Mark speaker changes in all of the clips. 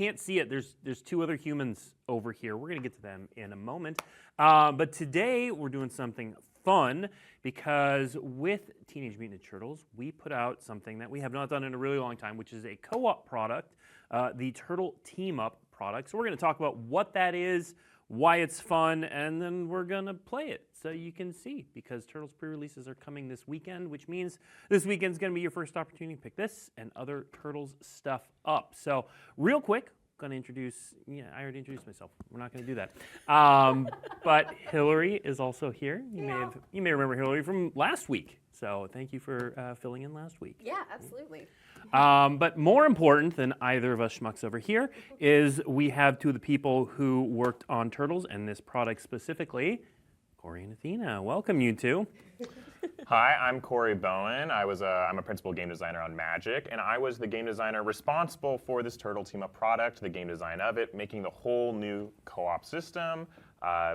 Speaker 1: can't see it, there's two other humans over here. We're going to get to them in a moment. But today we're doing something fun because with Teenage Mutant Ninja Turtles, we put out something that we have not done in a really long time, which is a co-op product, the Turtle Team Up product. So we're going to talk about what that is, why it's fun, and then we're going to play it so you can see, because Turtles pre-releases are coming this weekend, which means this weekend's going to be your first opportunity to pick this and other Turtles stuff up. So real quick, going to introduce, I already introduced myself. We're not going to do that. But Hilary is also here. You may remember Hilary from last week. So thank you for filling in last week.
Speaker 2: Yeah, absolutely.
Speaker 1: But more important than either of us schmucks over here is we have two of the people who worked on Turtles and this product specifically, Corey and Athena. Welcome, you two.
Speaker 3: Hi, I'm Corey Bowen. I'm a principal game designer on Magic, and I was the game designer responsible for this Turtle Team Up product, the game design of it, making the whole new co-op system.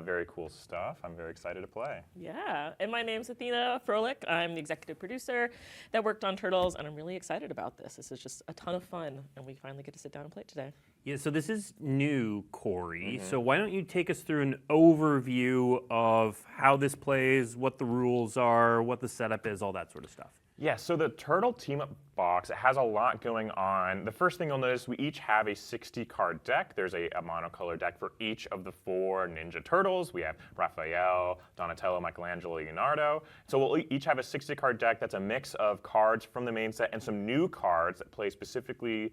Speaker 3: Very cool stuff. I'm very excited to play.
Speaker 4: Yeah, and my name's Athena Froelich. I'm the executive producer that worked on Turtles, and I'm really excited about this. This is just a ton of fun, and we finally get to sit down and play it today.
Speaker 1: Yeah, so this is new, Corey. So why don't you take us through an overview of how this plays, what the rules are, what the setup is, all that sort of stuff.
Speaker 3: Yeah, so the Turtle Team Up box, it has a lot going on. The first thing you'll notice, we each have a 60-card deck. There's a monocolor deck for each of the 4 Ninja Turtles. We have Raphael, Donatello, Michelangelo, Leonardo. So we'll each have a 60-card deck that's a mix of cards from the main set and some new cards that play specifically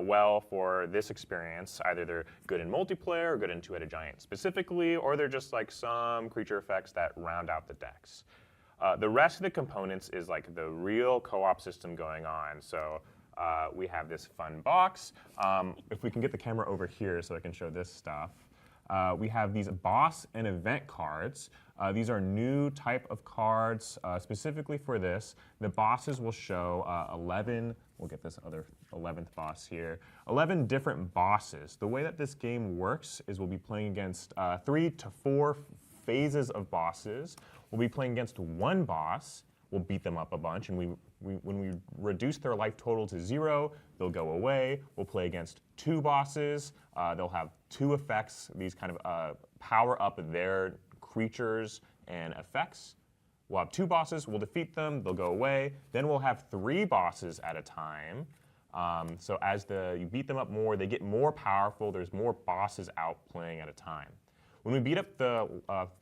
Speaker 3: well for this experience. Either they're good in multiplayer or good in Two-Headed Giant specifically, or they're just like some creature effects that round out the decks. The rest of the components is like the real co-op system going on. So we have this fun box. If we can get the camera over here so I can show this stuff. We have these boss and event cards. These are new type of cards specifically for this. The bosses will show 11, we'll get this other 11th boss here, 11 different bosses. The way that this game works is we'll be playing against 3 to 4 phases of bosses. We'll be playing against one boss. We'll beat them up a bunch, and when we reduce their life total to 0, they'll go away. We'll play against 2 bosses. They'll have 2 effects. These kind of power up their creatures and effects. We'll have 2 bosses. We'll defeat them. They'll go away. Then we'll have 3 bosses at a time. So as you beat them up more, they get more powerful. There's more bosses out playing at a time. When we beat up the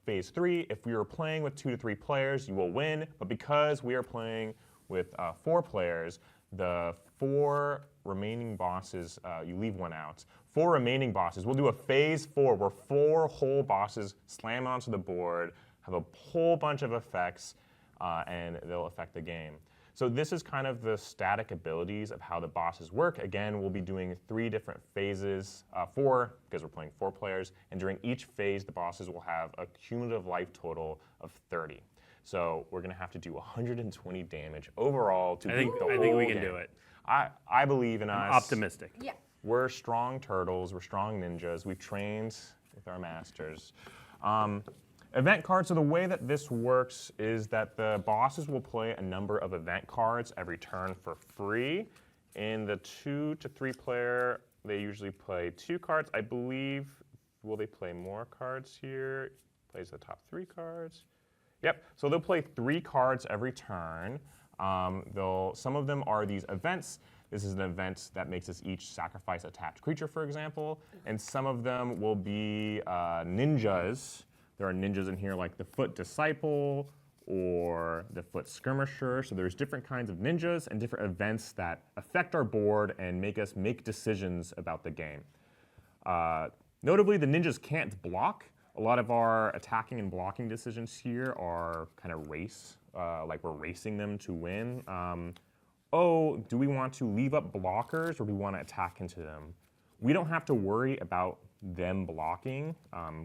Speaker 3: phase 3, if we are playing with 2 to 3 players, you will win. But because we are playing with 4 players, the 4 remaining bosses, you leave one out. 4 remaining bosses, we'll do a phase 4 where 4 whole bosses slam onto the board, have a whole bunch of effects, and they'll affect the game. So this is kind of the static abilities of how the bosses work. Again, we'll be doing 3 different phases, 4, because we're playing 4 players, and during each phase, the bosses will have a cumulative life total of 30. So we're going to have to do 120 damage overall to beat the whole
Speaker 1: I think we can
Speaker 3: game.
Speaker 1: do it.
Speaker 3: I believe in us.
Speaker 1: Optimistic.
Speaker 2: Yeah.
Speaker 3: We're strong turtles. We're strong ninjas. We've trained with our masters. Event cards, so the way that this works is that the bosses will play a number of event cards every turn for free. In the 2 to 3 player, they usually play 2 cards. I believe, will they play more cards here? Plays the top 3 cards. Yep, so they'll play 3 cards every turn. Some of them are these events. This is an event that makes us each sacrifice a tapped creature, for example. And some of them will be ninjas. There are ninjas in here like the Foot Disciple or the Foot Skirmisher. So there's different kinds of ninjas and different events that affect our board and make us make decisions about the game. Notably, the ninjas can't block. A lot of our attacking and blocking decisions here are kind of race, like we're racing them to win. Do we want to leave up blockers or do we want to attack into them? We don't have to worry about them blocking.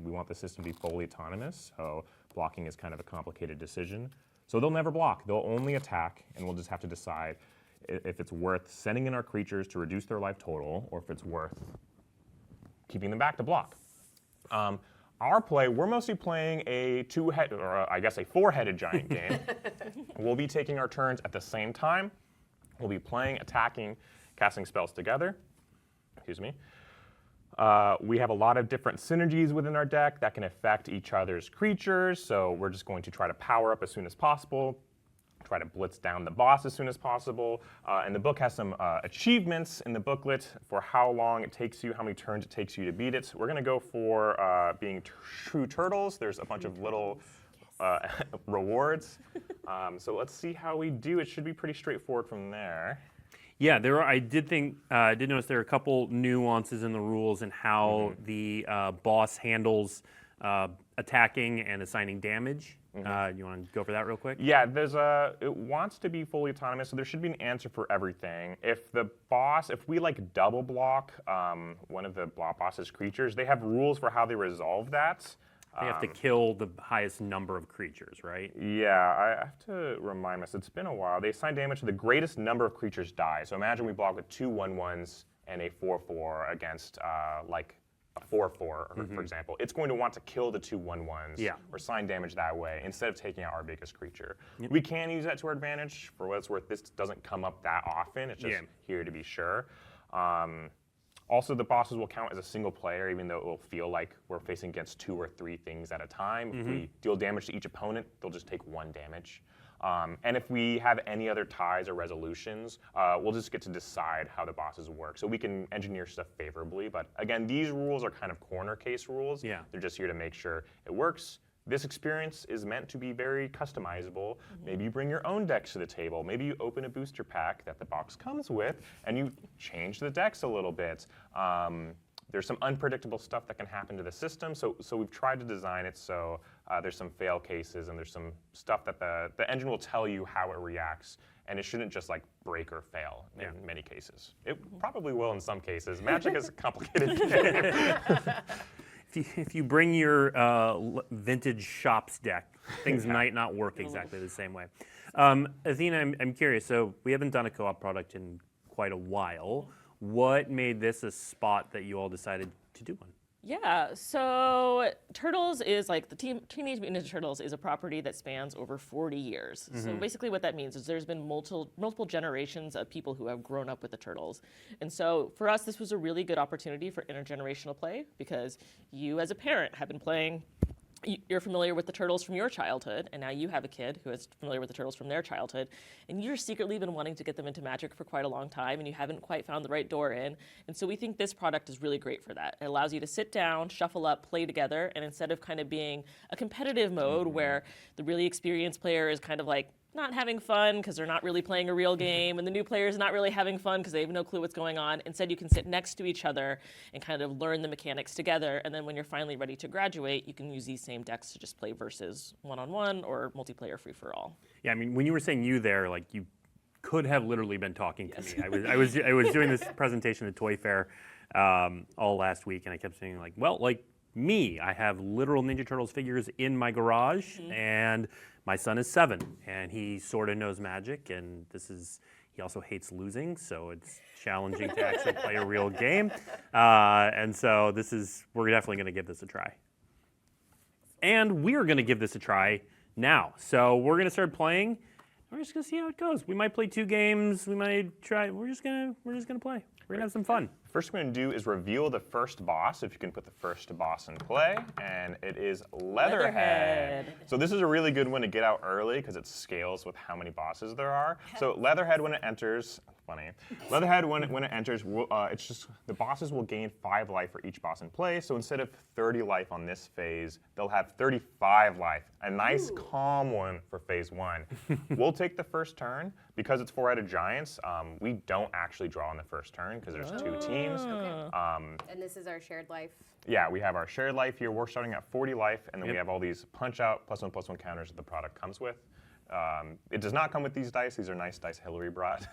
Speaker 3: We want the system to be fully autonomous, so blocking is kind of a complicated decision. So they'll never block. They'll only attack, and we'll just have to decide if it's worth sending in our creatures to reduce their life total or if it's worth keeping them back to block. Our play, we're mostly playing a 4-headed giant game. We'll be taking our turns at the same time. We'll be playing, attacking, casting spells together. Excuse me. We have a lot of different synergies within our deck that can affect each other's creatures, so we're just going to try to power up as soon as possible, try to blitz down the boss as soon as possible. And the book has some achievements in the booklet for how long it takes you, how many turns it takes you to beat it. We're going to go for being true turtles. There's a bunch of little rewards. So let's see how we do. It should be pretty straightforward from there.
Speaker 1: Yeah, I did notice there are a couple nuances in the rules and how the boss handles attacking and assigning damage. You want to go over that real quick?
Speaker 3: Yeah, it wants to be fully autonomous, so there should be an answer for everything. If we like double block one of the boss's creatures, they have rules for how they resolve that.
Speaker 1: They have to kill the highest number of creatures, right?
Speaker 3: Yeah, I have to remind myself, it's been a while. They assign damage to the greatest number of creatures die. So imagine we block with 2 1/1s and a 4/4 against like a 4/4, for example. It's going to want to kill the 2 1/1s or assign damage that way instead of taking out our biggest creature. We can use that to our advantage. For what it's worth, this doesn't come up that often. It's just here to be sure. Also, the bosses will count as a single player, even though it will feel like we're facing against 2 or 3 things at a time. If we deal damage to each opponent, they'll just take 1 damage. And if we have any other ties or resolutions, we'll just get to decide how the bosses work. So we can engineer stuff favorably. But again, these rules are kind of corner case rules.
Speaker 1: Yeah.
Speaker 3: They're just here to make sure it works. This experience is meant to be very customizable. Maybe you bring your own decks to the table. Maybe you open a booster pack that the box comes with, and you change the decks a little bit. There's some unpredictable stuff that can happen to the system, so we've tried to design it so there's some fail cases, and there's some stuff that the engine will tell you how it reacts, and it shouldn't just like break or fail in many cases. It probably will in some cases. Magic is a complicated game.
Speaker 1: If you bring your vintage shops deck, things might not work exactly the same way. Athena, I'm curious. So we haven't done a co-op product in quite a while. What made this a spot that you all decided to do one?
Speaker 4: Yeah, so Turtles is like Teenage Mutant Ninja Turtles is a property that spans over 40 years. So basically what that means is there's been multiple generations of people who have grown up with the Turtles. And so for us, this was a really good opportunity for intergenerational play because you as a parent have been playing. You're familiar with the Turtles from your childhood, and now you have a kid who is familiar with the Turtles from their childhood, and you're secretly been wanting to get them into Magic for quite a long time, and you haven't quite found the right door in. And so we think this product is really great for that. It allows you to sit down, shuffle up, play together, and instead of kind of being a competitive mode where the really experienced player is kind of like not having fun because they're not really playing a real game, and the new player is not really having fun because they have no clue what's going on. Instead, you can sit next to each other and kind of learn the mechanics together, and then when you're finally ready to graduate, you can use these same decks to just play versus one-on-one or multiplayer free-for-all.
Speaker 1: Yeah, I mean, when you were saying you there, like you could have literally been talking to me. I was doing this presentation at Toy Fair all last week, and I kept saying like, well, like me, I have literal Ninja Turtles figures in my garage, and my son is 7, and he sort of knows Magic, and he also hates losing, so it's challenging to actually play a real game. And so we're definitely going to give this a try. And we're going to give this a try now. So we're going to start playing. We're just going to see how it goes. We might play 2 games. We might try. We're just going to play. We're going to have some fun.
Speaker 3: First we're going to do is reveal the first boss, if you can put the first boss in play, and it is Leatherhead. So this is a really good one to get out early because it scales with how many bosses there are. So Leatherhead when it enters, Leatherhead when it enters, it's just the bosses will gain 5 life for each boss in play. So instead of 30 life on this phase, they'll have 35 life. A nice calm one for phase 1. We'll take the first turn. Because it's 4-headed giants, we don't actually draw on the first turn because there's 2 teams.
Speaker 2: Okay. And this is our shared life?
Speaker 3: Yeah, we have our shared life here. We're starting at 40 life, and then we have all these punch-out +1/+1 counters that the product comes with. It does not come with these dice. These are nice dice Hilary brought.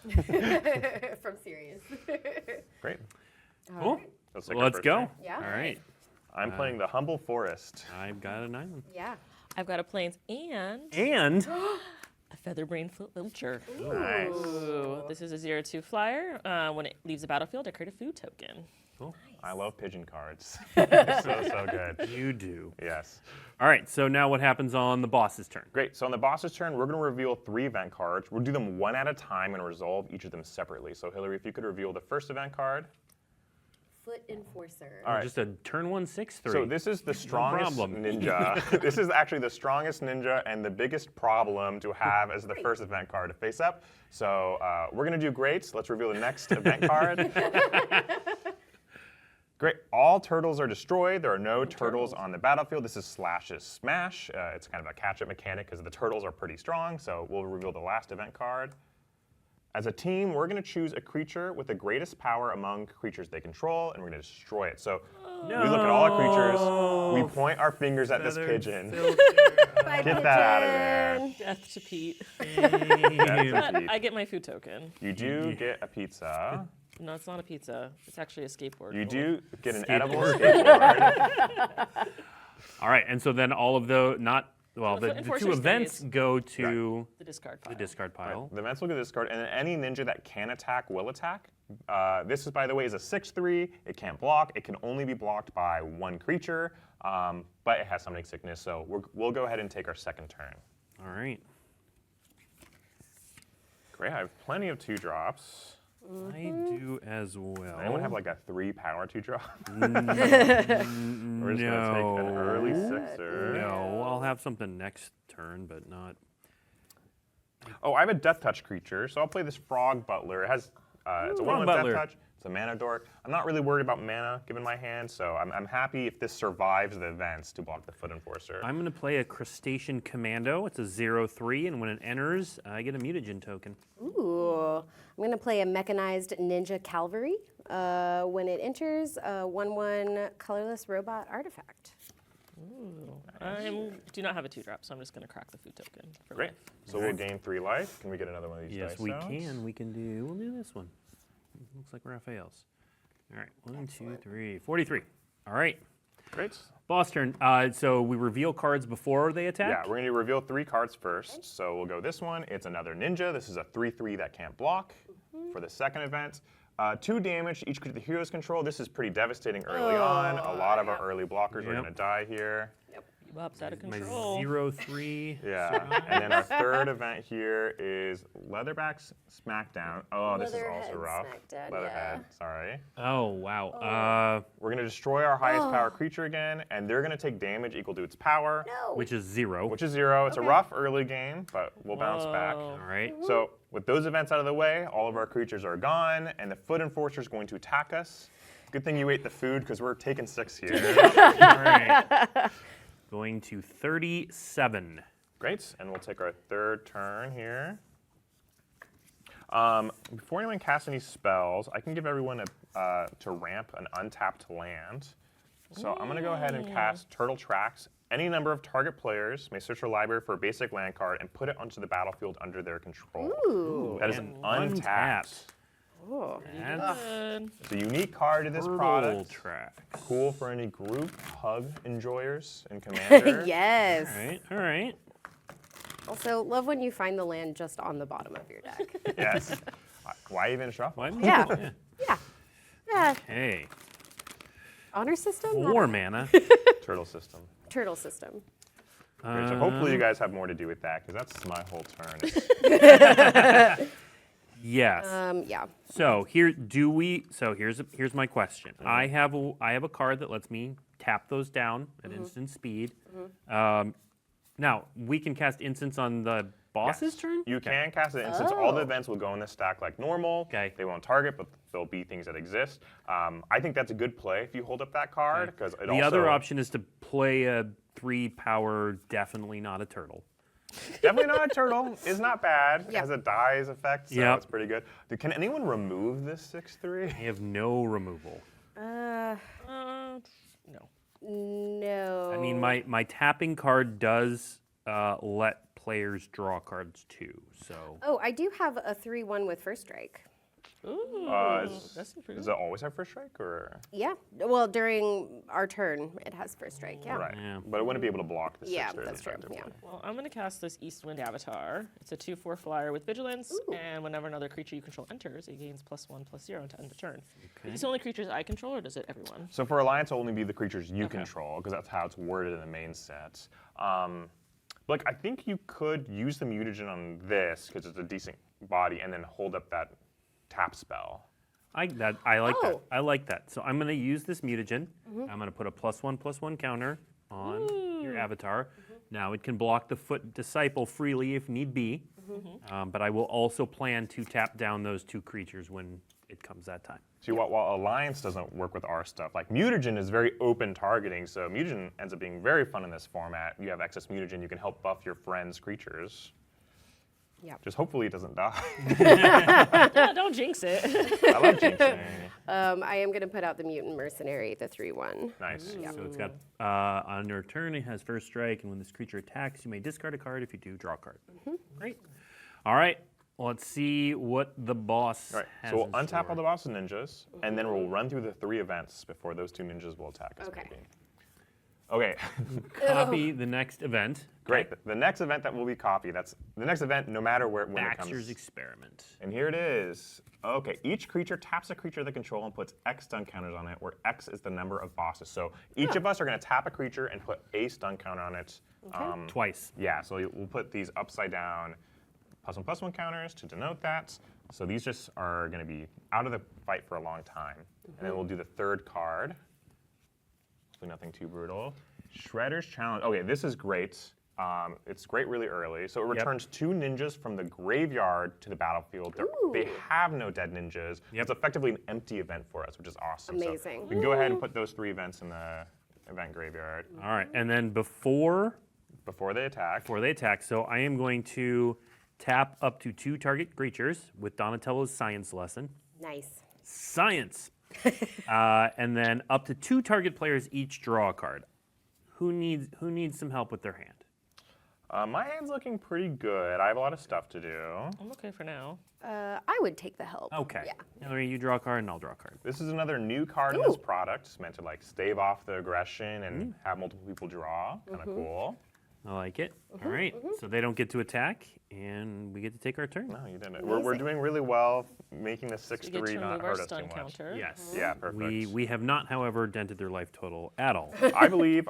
Speaker 2: From Sirius.
Speaker 3: Great.
Speaker 1: Cool. Let's go.
Speaker 2: Turn. Yeah.
Speaker 1: All right.
Speaker 3: I'm playing the Humble Forest.
Speaker 1: I've got an island.
Speaker 2: Yeah.
Speaker 4: I've got a plains and a Featherbrain Filcher.
Speaker 3: Nice.
Speaker 4: Ooh, this is a 0/2 flyer. When it leaves the battlefield, I create a food token.
Speaker 1: Cool.
Speaker 2: Nice.
Speaker 3: I love pigeon cards. so good.
Speaker 1: You do.
Speaker 3: Yes.
Speaker 1: All right, so now what happens on the boss's turn?
Speaker 3: Great. So on the boss's turn, we're going to reveal 3 event cards. We'll do them one at a time and resolve each of them separately. So Hilary, if you could reveal the first event card.
Speaker 2: Foot Enforcer.
Speaker 3: All right.
Speaker 1: Just a turn 1 6/3.
Speaker 3: So this is the strongest
Speaker 1: problem.
Speaker 3: ninja. This is actually the strongest ninja and the biggest problem to have as the first event card to face up. So we're going to do great. Let's reveal the next event card. Great. All turtles are destroyed. There are no turtles on the battlefield. This is Slash's Smash. It's kind of a catch-up mechanic because the turtles are pretty strong. So we'll reveal the last event card. As a team, we're going to choose a creature with the greatest power among creatures they control, and we're going to destroy it. So we look at all our creatures. We point our fingers at this pigeon.
Speaker 2: Bye,
Speaker 3: Get that out of there.
Speaker 2: pigeon.
Speaker 4: Death to Pete.
Speaker 3: That's
Speaker 4: But
Speaker 3: a
Speaker 4: I get my food token.
Speaker 3: You do get a pizza.
Speaker 4: No, it's not a pizza. It's actually a skateboard.
Speaker 3: You do get an edible
Speaker 1: Skateboard.
Speaker 3: skateboard.
Speaker 1: All right, and so then all of the
Speaker 4: Foot
Speaker 1: the
Speaker 4: Enforcer
Speaker 1: 2 events
Speaker 4: stays.
Speaker 1: go to
Speaker 4: The discard pile.
Speaker 1: the discard pile.
Speaker 3: The events will get this card, and then any ninja that can attack will attack. This is, by the way, is a 6/3. It can't block. It can only be blocked by 1 creature, but it has summoning sickness. So we'll go ahead and take our second turn.
Speaker 1: All right.
Speaker 3: Great. I have plenty of 2-drops.
Speaker 1: I do as well.
Speaker 3: Anyone have like a 3 power 2-drop?
Speaker 1: No.
Speaker 3: We're just gonna take an early 6er.
Speaker 1: No, I'll have something next turn, but not.
Speaker 3: Oh, I have a Death Touch creature, so I'll play this Frog Butler. It has it's a 1/1 Death
Speaker 1: Butler.
Speaker 3: Touch. It's a mana dork. I'm not really worried about mana given my hand, so I'm happy if this survives the events to block the Foot Enforcer.
Speaker 1: I'm going to play a Crustacean Commando. It's a 0/3, and when it enters, I get a mutagen token.
Speaker 2: Ooh. I'm going to play a Mechanized Ninja Cavalry. When it enters, a 1/1 colorless robot artifact.
Speaker 4: Ooh. I do not have a 2-drop, so I'm just going to crack the food token. For
Speaker 3: Great.
Speaker 4: life.
Speaker 3: So we'll gain 3 life. Can we get another one of these
Speaker 1: Yes,
Speaker 3: dice
Speaker 1: we
Speaker 3: out?
Speaker 1: can. We'll do this one. Looks like Raphael's. All right, 1, 2, 3, 43. All right,
Speaker 3: Great.
Speaker 1: boss turn. So we reveal cards before they attack?
Speaker 3: Yeah, we're going to reveal 3 cards first. So we'll go this one. It's another ninja. This is a 3/3 that can't block for the second event. 2 damage to each creature the heroes control. This is pretty devastating early on. A lot of our early blockers are
Speaker 1: Yep.
Speaker 3: going to die here.
Speaker 4: Bebop's out of
Speaker 1: My
Speaker 4: control.
Speaker 1: 0/3.
Speaker 3: Yeah, and then our third event here is Leatherback's Smackdown. Oh, this is
Speaker 2: Leatherhead
Speaker 3: also rough.
Speaker 2: Smackdown,
Speaker 3: Leatherhead, sorry.
Speaker 1: Oh, wow.
Speaker 3: We're going to destroy our highest power creature again, and they're going to take damage equal to its power,
Speaker 2: No.
Speaker 1: Which is 0.
Speaker 3: which is 0. It's a rough early game, but we'll bounce back.
Speaker 4: Whoa.
Speaker 1: All right.
Speaker 3: So with those events out of the way, all of our creatures are gone, and the Foot Enforcer is going to attack us. Good thing you ate the food, because we're taking 6 here.
Speaker 1: All right. Going to 37.
Speaker 3: Great, and we'll take our third turn here. Before anyone casts any spells, I can give everyone to ramp an untapped land. So I'm going to go ahead and cast Turtle Tracks. Any number of target players may search their library for a basic land card and put it onto the battlefield under their control.
Speaker 2: Ooh.
Speaker 3: That is an untapped.
Speaker 2: Ooh.
Speaker 1: That's
Speaker 4: Good.
Speaker 3: It's a unique card to this
Speaker 1: Turtle
Speaker 3: product.
Speaker 1: Tracks.
Speaker 3: Cool for any group hug enjoyers in Commander.
Speaker 2: Yes.
Speaker 1: All right, all right.
Speaker 2: Also, love when you find the land just on the bottom of your deck.
Speaker 3: Yes. Why even shuffle?
Speaker 1: Why
Speaker 2: Yeah.
Speaker 1: yeah.
Speaker 2: Yeah. Yeah.
Speaker 1: Okay.
Speaker 2: Honor system?
Speaker 1: 4 mana.
Speaker 3: Turtle system.
Speaker 2: Turtle system.
Speaker 3: Great, so hopefully you guys have more to do with that, because that's my whole turn.
Speaker 1: Yes.
Speaker 2: Yeah.
Speaker 1: So here's my question. I have a card that lets me tap those down at instant speed. Now we can cast instants on the boss's
Speaker 3: Yes.
Speaker 1: turn.
Speaker 3: You can cast an instance. All the
Speaker 2: Oh.
Speaker 3: events will go in the stack like normal.
Speaker 1: Okay.
Speaker 3: They won't target, but they'll be things that exist. I think that's a good play if you hold up that card, because it
Speaker 1: The
Speaker 3: also
Speaker 1: other option is to play a 3-power, definitely not a turtle.
Speaker 3: definitely not a turtle is not bad. It
Speaker 2: Yeah.
Speaker 3: has a dies effect, so
Speaker 1: Yep.
Speaker 3: it's pretty good. Can anyone remove this 6/3?
Speaker 1: I have no removal.
Speaker 4: No.
Speaker 2: No.
Speaker 1: I mean, my tapping card does let players draw cards too. So
Speaker 2: Oh, I do have a 3/1 with first strike.
Speaker 4: Ooh,
Speaker 3: Does
Speaker 4: that's pretty
Speaker 3: it
Speaker 4: good.
Speaker 3: always have first strike, or
Speaker 2: Yeah. Well, during our turn, it has first strike. Yeah.
Speaker 3: right?
Speaker 1: Yeah.
Speaker 3: But it wouldn't be able to block the 6/3
Speaker 2: Yeah, that's true.
Speaker 3: effectively.
Speaker 2: Yeah.
Speaker 4: Well, I'm going to cast this Eastwind Avatar. It's a 2/4 flyer with vigilance, and whenever another creature you control enters, it gains +1/+0 to end the turn. Is this only creatures I control, or does it everyone?
Speaker 3: So for Alliance, it'll only be the creatures you
Speaker 4: Okay.
Speaker 3: control, because that's how it's worded in the main set. Like, I think you could use the mutagen on this, because it's a decent body, and then hold up that tap spell.
Speaker 1: I like that.
Speaker 2: Oh.
Speaker 1: I like that. So I'm going to use this mutagen. I'm going to put a +1/+1 counter on your avatar. Now it can block the foot disciple freely if need be, but I will also plan to tap down those 2 creatures when it comes that time.
Speaker 3: See, while Alliance doesn't work with our stuff, like mutagen is very open targeting, so mutagen ends up being very fun in this format. You have excess mutagen, you can help buff your friends' creatures.
Speaker 2: Yeah.
Speaker 3: Just hopefully it doesn't die.
Speaker 4: Yeah, don't jinx it.
Speaker 3: I love jinxing.
Speaker 2: I am going to put out the Mutant Mercenary, the 3/1.
Speaker 3: Nice.
Speaker 1: So it's got, on your turn, it has first strike, and when this creature attacks, you may discard a card. If you do, draw a card. Great. All right, let's see what the boss
Speaker 3: All right,
Speaker 1: has
Speaker 3: so we'll
Speaker 1: in
Speaker 3: untap
Speaker 1: store.
Speaker 3: all the boss ninjas, and then we'll run through the 3 events before those 2 ninjas will attack us.
Speaker 2: Okay.
Speaker 3: Maybe. Okay.
Speaker 1: Copy the next event.
Speaker 3: Great. The next event that will be copied. That's the next event, no matter when it
Speaker 1: Baxter's
Speaker 3: comes.
Speaker 1: Experiment.
Speaker 3: And here it is. Okay, each creature taps a creature they control and puts X stun counters on it, where X is the number of bosses. So each of us are going to tap a creature and put a stun counter on it.
Speaker 1: Twice.
Speaker 3: Yeah, so we'll put these upside down +1/+1 counters to denote that. So these just are going to be out of the fight for a long time. And then we'll do the 3rd card. Hopefully nothing too brutal. Shredder's Challenge. Okay, this is great. It's great really early. So it returns 2 ninjas from the graveyard to the battlefield. They have no dead ninjas.
Speaker 1: Yep.
Speaker 3: It's effectively an empty event for us, which is awesome.
Speaker 2: Amazing.
Speaker 3: So we can go ahead and put those 3 events in the event graveyard
Speaker 1: All right, and then before
Speaker 3: before they attack.
Speaker 1: so I am going to tap up to 2 target creatures with Donatello's science lesson.
Speaker 2: Nice.
Speaker 1: Science! And then up to 2 target players each draw a card. Who needs some help with their hand?
Speaker 3: My hand's looking pretty good. I have a lot of stuff to do.
Speaker 4: I'm okay for now.
Speaker 2: I would take the help.
Speaker 1: Okay.
Speaker 2: Yeah.
Speaker 1: Hilary, you draw a card and I'll draw a card.
Speaker 3: This is another new card in this product. It's meant to like stave off the aggression and have multiple people draw. Kind of cool.
Speaker 1: I like it. All right, so they don't get to attack, and we get to take our turn.
Speaker 3: No, you didn't. We're doing really well, making the
Speaker 4: We get
Speaker 3: 6-3
Speaker 4: to
Speaker 3: not
Speaker 4: remove our
Speaker 3: hurt us too
Speaker 4: stun
Speaker 3: much.
Speaker 4: counter.
Speaker 1: Yes.
Speaker 3: Yeah, perfect.
Speaker 1: We have not, however, dented their life total at all.
Speaker 3: I believe.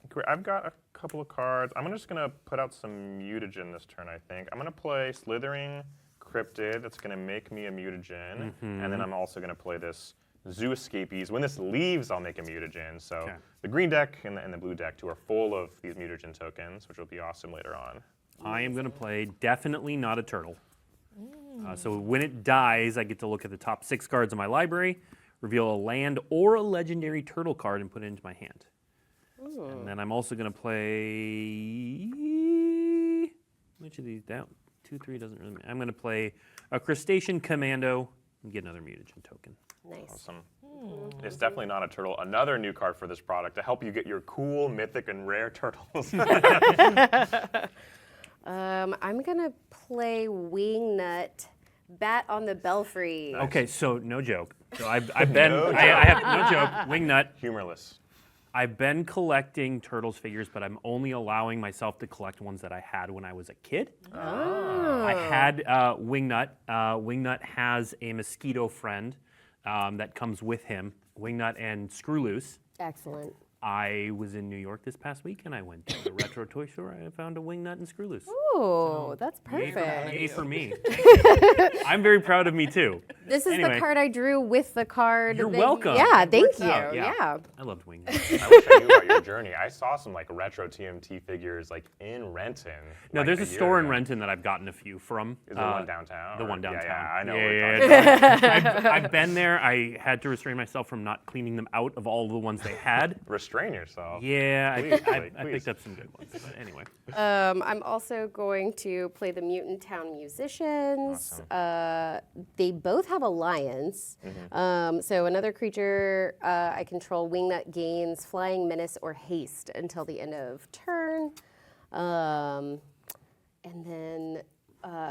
Speaker 3: Great. I've got a couple of cards. I'm just gonna put out some mutagen this turn. I think I'm gonna play Slithering Cryptid. That's gonna make me a mutagen, and then I'm also gonna play this Zoo Escapees. When this leaves, I'll make a mutagen. So
Speaker 1: Okay.
Speaker 3: the green deck and the blue deck too are full of these mutagen tokens, which will be awesome later on.
Speaker 1: I am going to play Definitely Not a Turtle. So when it dies, I get to look at the top 6 cards in my library, reveal a land or a legendary turtle card, and put it into my hand. And then I'm also going to play... Which of these down? 2, 3 doesn't really matter. I'm going to play a Crustacean Commando and get another mutagen token.
Speaker 2: Nice.
Speaker 3: Awesome. It's definitely not a turtle. Another new card for this product to help you get your cool, mythic, and rare turtles.
Speaker 2: I'm going to play Wingnut, Bat on the Belfry.
Speaker 1: Okay, so no joke. So I've been... I have no joke. Wingnut.
Speaker 3: Humorless.
Speaker 1: I've been collecting Turtles figures, but I'm only allowing myself to collect ones that I had when I was a kid. I had Wingnut. Wingnut has a mosquito friend that comes with him, Wingnut and Screwloose.
Speaker 2: Excellent.
Speaker 1: I was in New York this past week, and I went to the retro toy store. I found a Wingnut and Screwloose.
Speaker 2: Oh, that's
Speaker 1: Yay
Speaker 2: perfect.
Speaker 1: for me. I'm very proud of me, too.
Speaker 2: This is
Speaker 1: Anyway.
Speaker 2: the card I drew with the card.
Speaker 1: You're
Speaker 2: that-
Speaker 1: welcome.
Speaker 2: Yeah,
Speaker 1: It
Speaker 2: thank
Speaker 1: works
Speaker 2: you.
Speaker 1: out,
Speaker 2: Yeah.
Speaker 1: I loved Wingnut.
Speaker 3: I wish I knew about your journey. I saw some like retro TMT figures like in Renton.
Speaker 1: No,
Speaker 3: like,
Speaker 1: there's a
Speaker 3: year
Speaker 1: store in
Speaker 3: ago.
Speaker 1: Renton that I've gotten a few from.
Speaker 3: Is there one downtown?
Speaker 1: The
Speaker 3: or-
Speaker 1: one downtown.
Speaker 3: Yeah, I know.
Speaker 1: Yeah,
Speaker 3: what we're
Speaker 1: yeah,
Speaker 3: talking
Speaker 1: yeah. I've been there. I had to restrain myself from not cleaning them out of all the ones they had.
Speaker 3: about. Restrain yourself.
Speaker 1: Yeah,
Speaker 3: Please,
Speaker 1: I
Speaker 3: please.
Speaker 1: picked up some good ones. But anyway.
Speaker 2: I'm also going to play the Mutant Town Musicians. They both have Alliance. So another creature I control, Wingnut gains Flying Menace or Haste until the end of turn. And then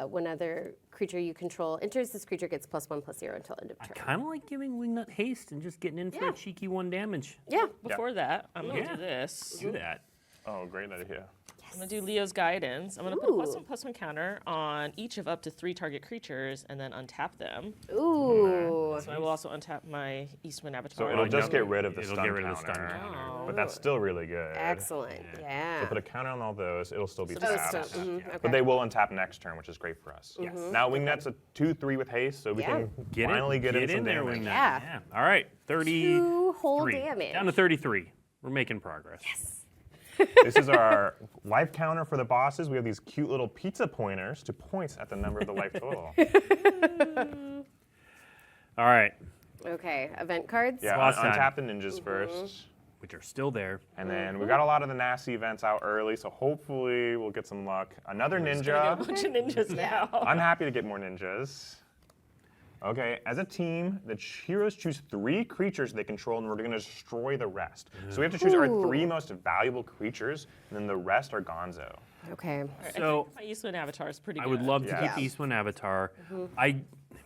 Speaker 2: when other creature you control enters, this creature gets +1/+0 until end of
Speaker 1: I
Speaker 2: turn.
Speaker 1: kind of like giving Wingnut haste and just getting in for
Speaker 2: Yeah.
Speaker 1: a cheeky 1 damage.
Speaker 2: Yeah.
Speaker 4: Before that, I'm going to
Speaker 1: Yeah.
Speaker 4: do this.
Speaker 1: Do that.
Speaker 3: Oh, great idea.
Speaker 4: I'm gonna do Leo's Guidance. I'm gonna put a +1/+1 counter on each of up to 3 target creatures and then untap them.
Speaker 2: Ooh.
Speaker 4: So I will also untap my Eastwind Avatar.
Speaker 3: So it'll just get rid of the
Speaker 1: It'll
Speaker 3: stun
Speaker 1: get rid of the
Speaker 3: counter.
Speaker 1: stun counter.
Speaker 3: But that's still really good.
Speaker 2: Excellent. Yeah.
Speaker 3: So put a counter on all those. It'll still be
Speaker 2: Oh,
Speaker 3: tapped.
Speaker 2: so, okay.
Speaker 3: But they will untap next turn, which is great for us.
Speaker 1: Yes.
Speaker 3: Now Wingnut's a 2/3 with haste, so we
Speaker 2: Yeah.
Speaker 3: can finally get in some
Speaker 1: there,
Speaker 3: damage.
Speaker 1: Wingnut.
Speaker 2: Yeah.
Speaker 1: All right, 33.
Speaker 2: 2 whole damage.
Speaker 1: Down to 33. We're making progress.
Speaker 2: Yes.
Speaker 3: This is our life counter for the bosses. We have these cute little pizza pointers to point at the number of the life total.
Speaker 1: All right,
Speaker 2: Okay, event cards.
Speaker 3: Yeah,
Speaker 1: Boss time.
Speaker 3: untap the ninjas first.
Speaker 1: which are still there.
Speaker 3: And then we got a lot of the nasty events out early, so hopefully we'll get some luck. Another
Speaker 4: A
Speaker 3: ninja.
Speaker 4: bunch of ninjas now.
Speaker 3: I'm happy to get more ninjas. Okay, as a team, the heroes choose 3 creatures they control, and we're going to destroy the rest. So we have to choose our 3 most valuable creatures, and then the rest are gonzo.
Speaker 2: Okay.
Speaker 1: So
Speaker 4: My Eastwind Avatar is pretty
Speaker 1: I
Speaker 4: good.
Speaker 1: would love to
Speaker 3: Yeah.
Speaker 1: keep the Eastwind Avatar.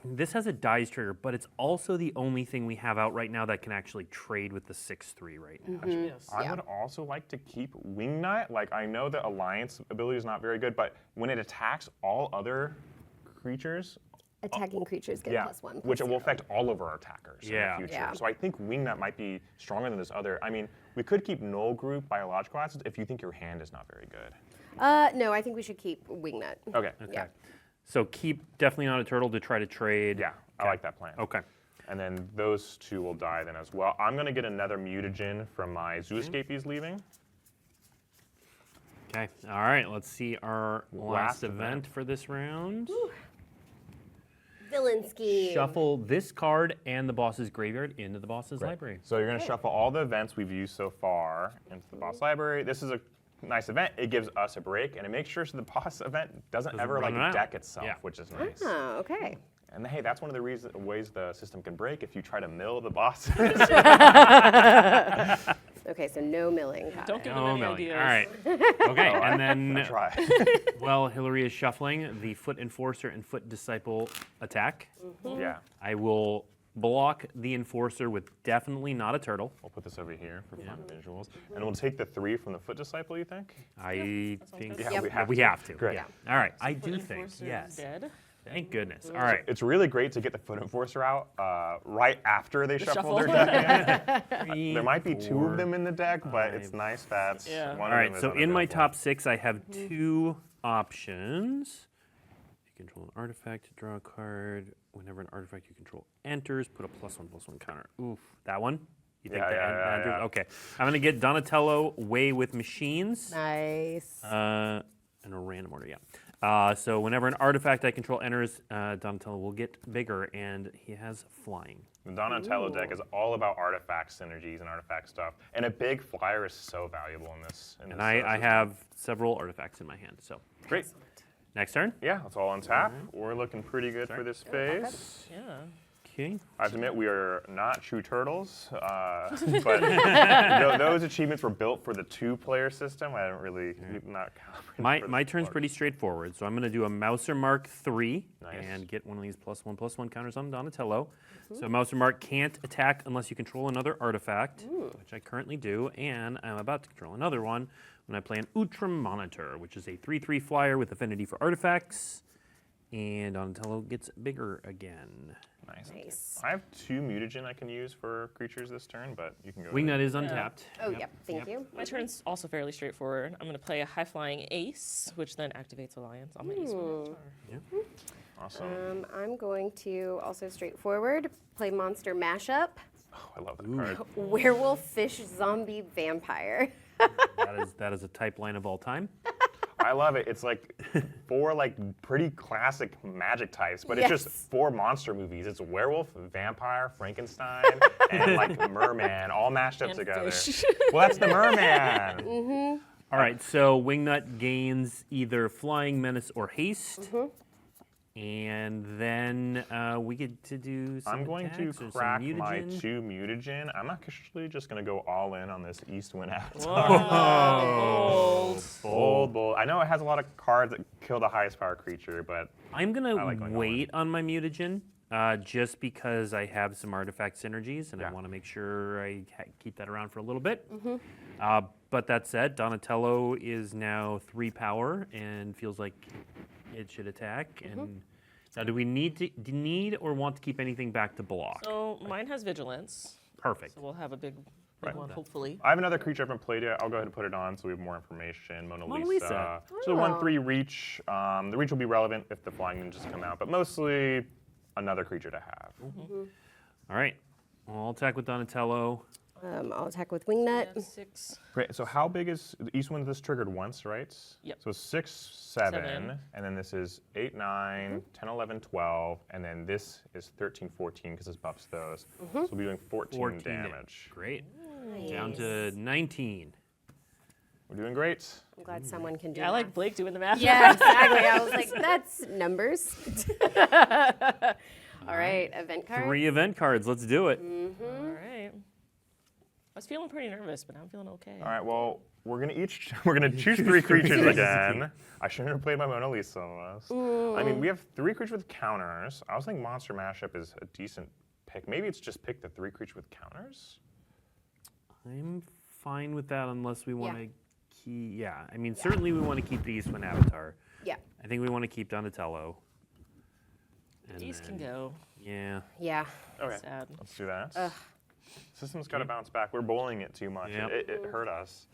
Speaker 1: This has a dice trigger, but it's also the only thing we have out right now that can actually trade with the 6/3 right now.
Speaker 4: Yes.
Speaker 3: I would also like to keep Wingnut. Like, I know the Alliance ability is not very good, but when it attacks all other creatures,
Speaker 2: Attacking creatures get
Speaker 3: yeah,
Speaker 2: +1.
Speaker 3: which will affect all of our attackers
Speaker 1: Yeah.
Speaker 3: in the future.
Speaker 2: Yeah.
Speaker 3: So I think Wingnut might be stronger than this other. I mean, we could keep Null Group biological assets if you think your hand is not very good.
Speaker 2: No, I think we should keep Wingnut.
Speaker 3: Okay.
Speaker 2: Yeah.
Speaker 1: So keep definitely not a turtle to try to trade.
Speaker 3: Yeah, I like that plan.
Speaker 1: Okay.
Speaker 3: And then those 2 will die then as well. I'm going to get another mutagen from my Zooscapies leaving.
Speaker 1: Okay. All right. Let's see our last
Speaker 3: Last event.
Speaker 1: event for this round.
Speaker 2: Villain scheme.
Speaker 1: Shuffle this card and the boss's graveyard into the boss's library.
Speaker 3: So you're going to shuffle all the events we've used so far into the boss library. This is a nice event. It gives us a break, and it makes sure so the boss event doesn't ever
Speaker 1: run
Speaker 3: like
Speaker 1: out.
Speaker 3: deck itself,
Speaker 1: Yeah.
Speaker 3: which is nice.
Speaker 2: Oh, okay.
Speaker 3: And hey, that's one of the ways the system can break if you try to mill the boss.
Speaker 2: Okay, so no milling. Got
Speaker 4: Don't
Speaker 2: it.
Speaker 4: give them
Speaker 1: Oh,
Speaker 4: any
Speaker 1: Melly.
Speaker 4: ideas.
Speaker 1: All right. Okay. And then
Speaker 3: Try.
Speaker 1: while Hilary is shuffling, the Foot Enforcer and Foot Disciple attack.
Speaker 3: Yeah.
Speaker 1: I will block the Enforcer with definitely not a turtle.
Speaker 3: We'll put this over here for fun visuals. And we'll take the 3 from the Foot Disciple, you think?
Speaker 1: I think
Speaker 3: Yeah,
Speaker 2: Yep.
Speaker 3: we have to.
Speaker 1: Great.
Speaker 3: Yeah.
Speaker 1: All right. I
Speaker 4: Foot
Speaker 1: do think,
Speaker 4: Enforcer
Speaker 1: yes.
Speaker 4: is dead.
Speaker 1: Thank goodness. All right.
Speaker 3: It's really great to get the Foot Enforcer out right after they shuffle
Speaker 4: shuffle.
Speaker 3: their deck in.
Speaker 1: Three,
Speaker 3: There might be 2
Speaker 1: four.
Speaker 3: of them in the deck, but it's nice that
Speaker 4: Yeah.
Speaker 3: one
Speaker 1: All
Speaker 3: of
Speaker 1: right.
Speaker 3: them is
Speaker 1: So in my
Speaker 3: unavailable.
Speaker 1: top 6, I have 2 options. You control an artifact, draw a card. Whenever an artifact you control enters, put a +1/+1 counter. Oof. That one? You think
Speaker 3: Yeah,
Speaker 1: that
Speaker 3: yeah,
Speaker 1: enters?
Speaker 3: yeah.
Speaker 1: Okay. I'm going to get Donatello Way with Machines.
Speaker 2: Nice.
Speaker 1: In a random order, yeah. So whenever an artifact I control enters, Donatello will get bigger, and he has flying.
Speaker 3: The Donatello deck is all about artifact synergies and artifact stuff. And a big flyer is so valuable in this.
Speaker 1: And I have several artifacts in my hand. So
Speaker 3: Great.
Speaker 1: next turn.
Speaker 3: Yeah, it's all on tap. We're looking pretty good for this phase.
Speaker 4: Yeah.
Speaker 1: Okay.
Speaker 3: I have to admit, we are not true turtles, but those achievements were built for the 2-player system. I don't really not calibrated
Speaker 1: My
Speaker 3: for
Speaker 1: turn's
Speaker 3: the
Speaker 1: pretty straightforward. So I'm going to do a Mouser Mark 3
Speaker 3: Nice.
Speaker 1: and get one of these +1/+1 counters on Donatello. So Mouser Mark can't attack unless you control another artifact, which I currently do, and I'm about to control another one when I play an Utrum Monitor, which is a 3/3 flyer with affinity for artifacts, and Donatello gets bigger again.
Speaker 2: Nice.
Speaker 3: I have 2 mutagen I can use for creatures this turn, but you can go.
Speaker 1: Wingnut is untapped.
Speaker 2: Oh, yep. Thank you.
Speaker 4: My turn's also fairly straightforward. I'm going to play a high-flying ace, which then activates Alliance on my Eastwind Avatar.
Speaker 3: Awesome.
Speaker 2: I'm going to also straightforward play monster mashup.
Speaker 3: Oh, I love that card.
Speaker 2: Werewolf, fish, zombie, vampire.
Speaker 1: That is a type line of all time.
Speaker 3: I love it. It's like 4 like pretty classic magic types, but it's just
Speaker 2: Yes.
Speaker 3: 4 monster movies. It's werewolf, vampire, Frankenstein, and like merman all mashed up
Speaker 4: And
Speaker 3: together.
Speaker 4: fish.
Speaker 3: Well, that's the merman.
Speaker 1: All right, so Wingnut gains either Flying Menace or Haste. And then we get to do some
Speaker 3: I'm going to
Speaker 1: attacks or some
Speaker 3: crack my
Speaker 1: mutagen.
Speaker 3: 2 mutagen. I'm actually just going to go all in on this Eastwind
Speaker 4: Bold.
Speaker 3: Bold. I know it has a lot of cards that kill the highest power creature, but
Speaker 1: I'm gonna
Speaker 3: like going all
Speaker 1: wait on my mutagen just because I have some artifact synergies and I
Speaker 3: Yeah.
Speaker 1: want to make sure I keep that around for a little bit. But that said, Donatello is now 3 power and feels like it should attack. And now, do we need or want to keep anything back to block?
Speaker 4: So mine has vigilance.
Speaker 1: Perfect.
Speaker 4: So we'll have a big
Speaker 3: Right.
Speaker 4: one, hopefully.
Speaker 3: I have another creature I haven't played yet. I'll go ahead and put it on so we have more information. Mona
Speaker 1: Mona
Speaker 3: Lisa.
Speaker 1: Lisa.
Speaker 3: So 1/3 reach. The reach will be relevant if the flying ninjas come out, but mostly another creature to have.
Speaker 1: All right. Well, I'll attack with Donatello.
Speaker 2: I'll attack with
Speaker 4: I
Speaker 2: Wingnut.
Speaker 4: have 6.
Speaker 3: Great. So how big is each one? This triggered once, right?
Speaker 4: Yep.
Speaker 3: So 6, 7,
Speaker 4: 7.
Speaker 3: and then this is 8, 9, 10, 11, 12, and then this is 13, 14 because this buffs those. So we'll be doing 14 damage.
Speaker 1: Great. Down to 19.
Speaker 3: We're doing great.
Speaker 2: I'm glad someone can do
Speaker 4: I
Speaker 2: that.
Speaker 4: like Blake doing the math.
Speaker 2: Yeah, exactly. I was like, that's numbers. All right, event card.
Speaker 1: 3 event cards. Let's do it.
Speaker 4: All right. I was feeling pretty nervous, but now I'm feeling okay.
Speaker 3: All right. Well, we're gonna choose 3 creatures again. I shouldn't have played my Mona Lisa almost. I mean, we have 3 creatures with counters. I was thinking Monster Mashup is a decent pick. Maybe it's just pick the 3 creatures with counters.
Speaker 1: I'm fine with that unless we want
Speaker 2: Yeah.
Speaker 1: to keep. Yeah, I mean, certainly we want to keep the Eastwind Avatar.
Speaker 2: Yeah.
Speaker 1: I think we want to keep Donatello. And
Speaker 4: These can
Speaker 1: then-
Speaker 4: go.
Speaker 1: Yeah.
Speaker 2: Yeah.
Speaker 3: Okay.
Speaker 4: Sad.
Speaker 3: Let's do that. System's got to bounce back. We're bowling it too much.
Speaker 1: Yep.
Speaker 3: It hurt us.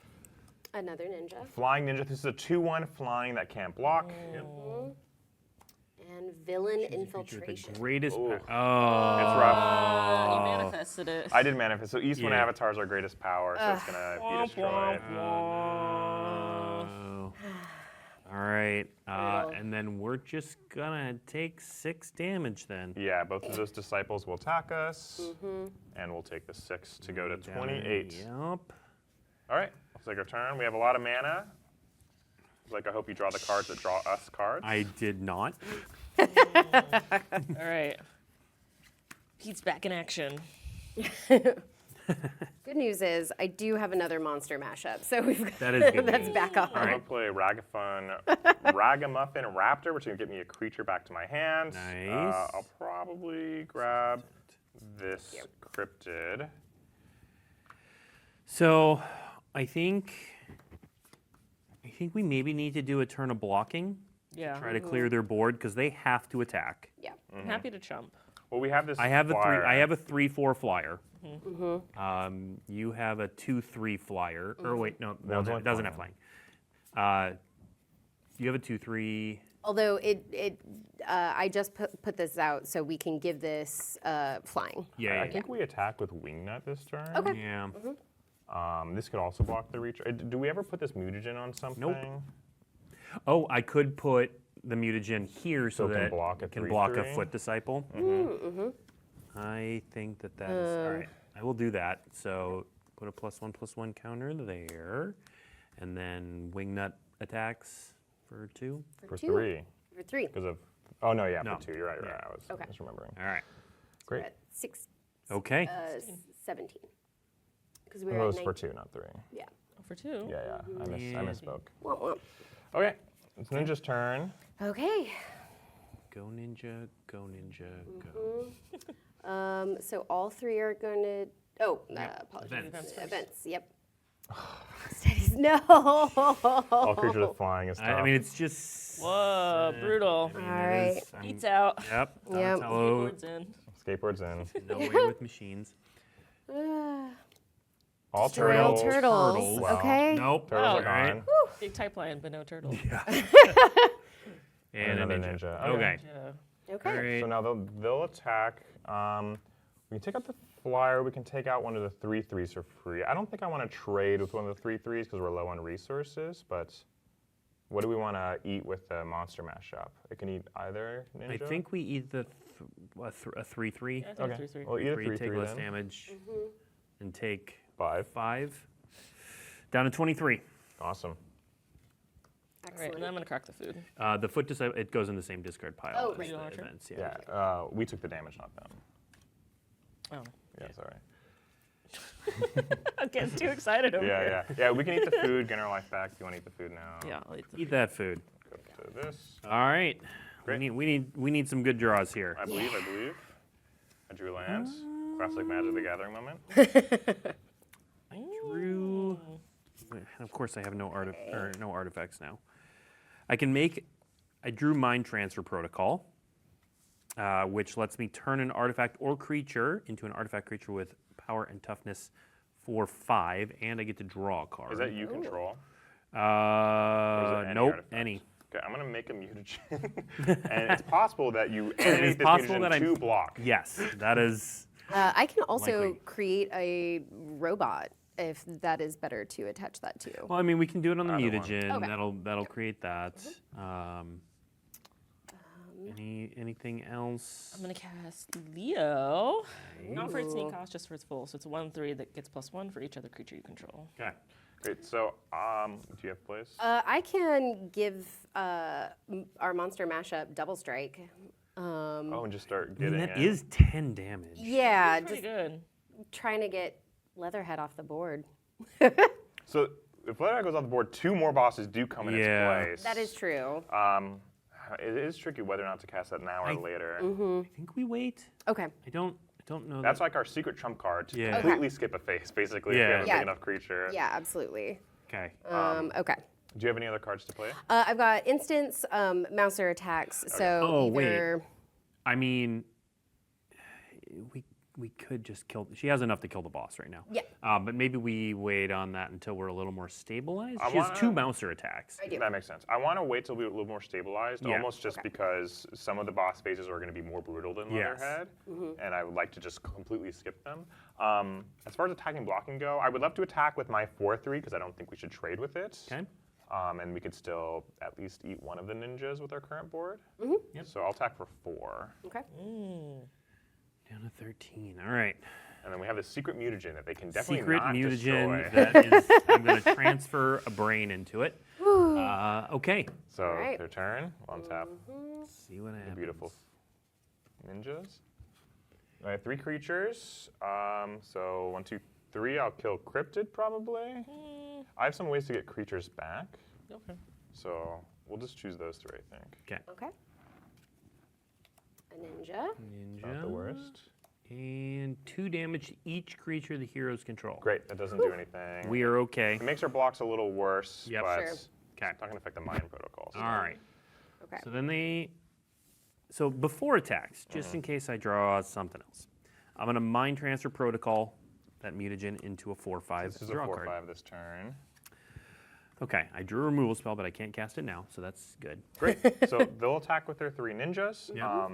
Speaker 2: Another ninja.
Speaker 3: Flying Ninja. This is a 2/1 flying that can't block.
Speaker 2: And villain
Speaker 1: The
Speaker 2: infiltration.
Speaker 1: greatest.
Speaker 3: Ooh.
Speaker 1: Oh.
Speaker 3: It's rough.
Speaker 4: You manifested it.
Speaker 3: I did manifest. So Eastwind
Speaker 1: Yeah.
Speaker 3: Avatar is our greatest power, so it's gonna be destroyed.
Speaker 1: Oh. All right.
Speaker 2: Brutal.
Speaker 1: And then we're just gonna take 6 damage then.
Speaker 3: Yeah, both of those disciples will attack us, and we'll take the 6 to go to 28.
Speaker 1: Yep.
Speaker 3: All right, let's take our turn. We have a lot of mana. Like, I hope you draw the cards that draw us cards.
Speaker 1: I did not.
Speaker 4: All right. Pete's back in action.
Speaker 2: Good news is I do have another monster mashup, so we've got
Speaker 1: That is good
Speaker 2: that's
Speaker 1: news.
Speaker 2: back on.
Speaker 3: I'm gonna play Ragamuffin Raptor, which is gonna get me a creature back to my hand.
Speaker 1: Nice.
Speaker 3: I'll probably grab this cryptid.
Speaker 1: So, I think we maybe need to do a turn of blocking.
Speaker 4: Yeah.
Speaker 1: Try to clear their board because they have to attack.
Speaker 2: Yeah.
Speaker 4: I'm happy to chump.
Speaker 3: Well, we have this.
Speaker 1: I have
Speaker 3: flyer.
Speaker 1: a 3/4 flyer. You have a 2/3 flyer. Or wait, no,
Speaker 3: No, it's
Speaker 1: it
Speaker 3: only
Speaker 1: doesn't have flying. You have a 2/3.
Speaker 2: Although I just put this out so we can give this flying.
Speaker 1: Yeah.
Speaker 3: I think we attack with Wingnut this turn.
Speaker 2: Okay.
Speaker 1: Yeah.
Speaker 3: This could also block the reach. Do we ever put this mutagen on something?
Speaker 1: Oh, I could put the mutagen here so
Speaker 3: So it can
Speaker 1: that
Speaker 3: block a
Speaker 1: it can block a
Speaker 3: 3/3?
Speaker 1: foot disciple. I think that is all right. I will do that. So put a +1/+1 counter there, and then Wingnut attacks for 2.
Speaker 3: For
Speaker 2: two.
Speaker 3: 3.
Speaker 2: For 3.
Speaker 3: Because of. Oh, no, yeah,
Speaker 1: No.
Speaker 3: for 2. You're right, you're right. I was
Speaker 2: Okay.
Speaker 3: misremembering.
Speaker 1: All right.
Speaker 3: Great.
Speaker 2: At 6,
Speaker 1: Okay.
Speaker 2: 17. Because we
Speaker 3: It
Speaker 2: were
Speaker 3: was
Speaker 2: at
Speaker 3: for
Speaker 2: 19.
Speaker 3: 2, not 3.
Speaker 2: Yeah.
Speaker 4: Oh, for 2.
Speaker 3: Yeah. I
Speaker 1: Yeah.
Speaker 3: misspoke.
Speaker 2: Womp womp.
Speaker 3: Okay, it's Ninja's turn.
Speaker 2: Okay.
Speaker 1: Go ninja, go ninja, go.
Speaker 2: So all 3 are going to. Oh, apologies.
Speaker 1: Events.
Speaker 2: Events. Yep. Steadies. No.
Speaker 3: All creatures with flying is tough.
Speaker 1: I mean, it's just.
Speaker 4: Whoa, brutal.
Speaker 1: I mean,
Speaker 2: All
Speaker 1: it is-
Speaker 2: right.
Speaker 1: I'm-
Speaker 4: Pete's out.
Speaker 1: Yep.
Speaker 2: Yep.
Speaker 1: Donatello,
Speaker 4: Board's in.
Speaker 3: Skateboard's in.
Speaker 1: no way with machines.
Speaker 3: All
Speaker 2: Destroy all
Speaker 3: turtles.
Speaker 2: turtles.
Speaker 3: Wow.
Speaker 2: Okay.
Speaker 1: Nope.
Speaker 3: Turtles
Speaker 4: Wow.
Speaker 3: are
Speaker 1: All right.
Speaker 3: gone.
Speaker 4: Big type lion, but no turtle.
Speaker 1: And a
Speaker 3: another
Speaker 1: ninja.
Speaker 3: ninja.
Speaker 1: Okay.
Speaker 4: Yeah.
Speaker 2: Okay.
Speaker 1: All right.
Speaker 3: So now they'll attack. We can take out the flyer. We can take out one of the 3/3s for free. I don't think I want to trade with one of the 3/3s because we're low on resources. But what do we want to eat with the monster mashup? It can eat either ninja.
Speaker 1: I think we eat a 3/3.
Speaker 4: Yeah, I think
Speaker 3: Okay.
Speaker 4: 3/3.
Speaker 3: Well, eat a
Speaker 1: Where you take
Speaker 3: 3/3
Speaker 1: less
Speaker 3: then.
Speaker 1: damage and take
Speaker 3: 5.
Speaker 1: 5. Down to 23.
Speaker 3: Awesome.
Speaker 4: All right,
Speaker 2: Excellent.
Speaker 4: and then I'm going to crack the food.
Speaker 1: The foot disciple, it goes in the same discard pile
Speaker 2: Oh,
Speaker 1: as
Speaker 2: right.
Speaker 1: the
Speaker 4: Archer?
Speaker 1: events.
Speaker 3: Yeah. We took the damage, not them.
Speaker 4: Oh.
Speaker 3: Yeah, sorry.
Speaker 4: I'm getting too excited over here.
Speaker 3: Yeah. We can eat the food, get our life back. Do you want to eat the food now?
Speaker 4: Yeah, I'll eat the
Speaker 1: Eat that food.
Speaker 3: Go to this.
Speaker 1: All right.
Speaker 3: Great.
Speaker 1: We need some good draws here.
Speaker 3: I believe. I drew land. Classic Magic the Gathering moment.
Speaker 1: I drew. And of course, I have no artifacts now. I drew Mind Transfer Protocol, which lets me turn an artifact or creature into an artifact creature with power and toughness for 5, and I get to draw a card.
Speaker 3: Is that you control?
Speaker 1: Nope,
Speaker 3: artifact?
Speaker 1: any.
Speaker 3: Okay, I'm gonna make a mutagen, and it's possible that you
Speaker 1: It's
Speaker 3: animate this
Speaker 1: possible
Speaker 3: mutagen
Speaker 1: that
Speaker 3: to block.
Speaker 1: Yes, that is.
Speaker 2: I can also
Speaker 1: Likely.
Speaker 2: create a robot if that is better to attach that to.
Speaker 1: Well, I mean, we can do it on the
Speaker 3: Either one.
Speaker 1: mutagen.
Speaker 2: Okay.
Speaker 1: That'll create that. Anything else?
Speaker 4: I'm gonna cast Leo. Not for its sneak cost, just for its full. So it's a 1/3 that gets +1 for each other creature you control.
Speaker 1: Okay.
Speaker 3: Great. So, do you have place?
Speaker 2: I can give our monster mashup double strike.
Speaker 3: Oh, and just start
Speaker 1: I mean,
Speaker 3: getting
Speaker 1: that
Speaker 3: it.
Speaker 1: is 10 damage.
Speaker 2: Yeah,
Speaker 4: Pretty
Speaker 2: just
Speaker 4: good.
Speaker 2: trying to get Leatherhead off the board.
Speaker 3: So if Leatherhead goes off the board, 2 more bosses do come in
Speaker 1: Yeah.
Speaker 3: its place.
Speaker 2: That is true.
Speaker 3: It is tricky whether or not to cast that now or later.
Speaker 1: I think we wait.
Speaker 2: Okay.
Speaker 1: I don't know.
Speaker 3: That's like our secret trump card to
Speaker 1: Yeah.
Speaker 3: completely skip a phase, basically, if
Speaker 1: Yeah.
Speaker 3: you have a
Speaker 2: Yeah.
Speaker 3: big enough creature.
Speaker 2: Yeah, absolutely.
Speaker 1: okay.
Speaker 2: Okay.
Speaker 3: Do you have any other cards to play?
Speaker 2: I've got instants, Mouser attacks. So
Speaker 1: Oh, wait.
Speaker 2: either
Speaker 1: I mean, we could just kill. She has enough to kill the boss right now.
Speaker 2: Yeah.
Speaker 1: But maybe we wait on that until we're a little more stabilized.
Speaker 3: I
Speaker 1: She has
Speaker 3: wanna-
Speaker 1: 2 Mouser attacks.
Speaker 2: I do.
Speaker 3: That makes sense. I want to wait till we're a little more stabilized,
Speaker 1: Yeah.
Speaker 3: almost just because some of the boss phases are going to be more brutal than
Speaker 1: Yes.
Speaker 3: Leatherhead, and I would like to just completely skip them. As far as attacking and blocking go, I would love to attack with my 4/3 because I don't think we should trade with it.
Speaker 1: Okay.
Speaker 3: And we could still at least eat one of the ninjas with our current board.
Speaker 1: Yep.
Speaker 3: So I'll attack for 4.
Speaker 2: Okay.
Speaker 1: Down to 13. All right.
Speaker 3: And then we have the secret mutagen that they can definitely
Speaker 1: Secret
Speaker 3: not
Speaker 1: mutagen.
Speaker 3: destroy.
Speaker 1: That is. I'm going to transfer a brain into it. Okay.
Speaker 3: So
Speaker 2: Alright.
Speaker 3: their turn, one tap,
Speaker 1: Let's see what happens.
Speaker 3: beautiful ninjas. I have 3 creatures. So 1, 2, 3. I'll kill Cryptid probably. I have some ways to get creatures back,
Speaker 4: Okay.
Speaker 3: so we'll just choose those 3, I think.
Speaker 1: Okay.
Speaker 2: Okay. A ninja.
Speaker 3: Not the worst.
Speaker 1: And 2 damage to each creature the heroes control.
Speaker 3: Great, that doesn't do anything.
Speaker 1: We are okay.
Speaker 3: It makes our blocks a little worse,
Speaker 1: Yep.
Speaker 3: but
Speaker 2: Sure.
Speaker 3: it's
Speaker 1: Okay.
Speaker 3: not going to affect the mind protocols.
Speaker 1: All right.
Speaker 2: Okay.
Speaker 1: So then So before attacks, just in case I draw something else, I'm going to Mind Transfer Protocol that mutagen into a 4/5
Speaker 3: This is a
Speaker 1: draw
Speaker 3: 4/5
Speaker 1: card.
Speaker 3: this turn.
Speaker 1: Okay, I drew a removal spell, but I can't cast it now, so that's good.
Speaker 3: Great. So they'll attack with their 3 ninjas.
Speaker 1: Yeah.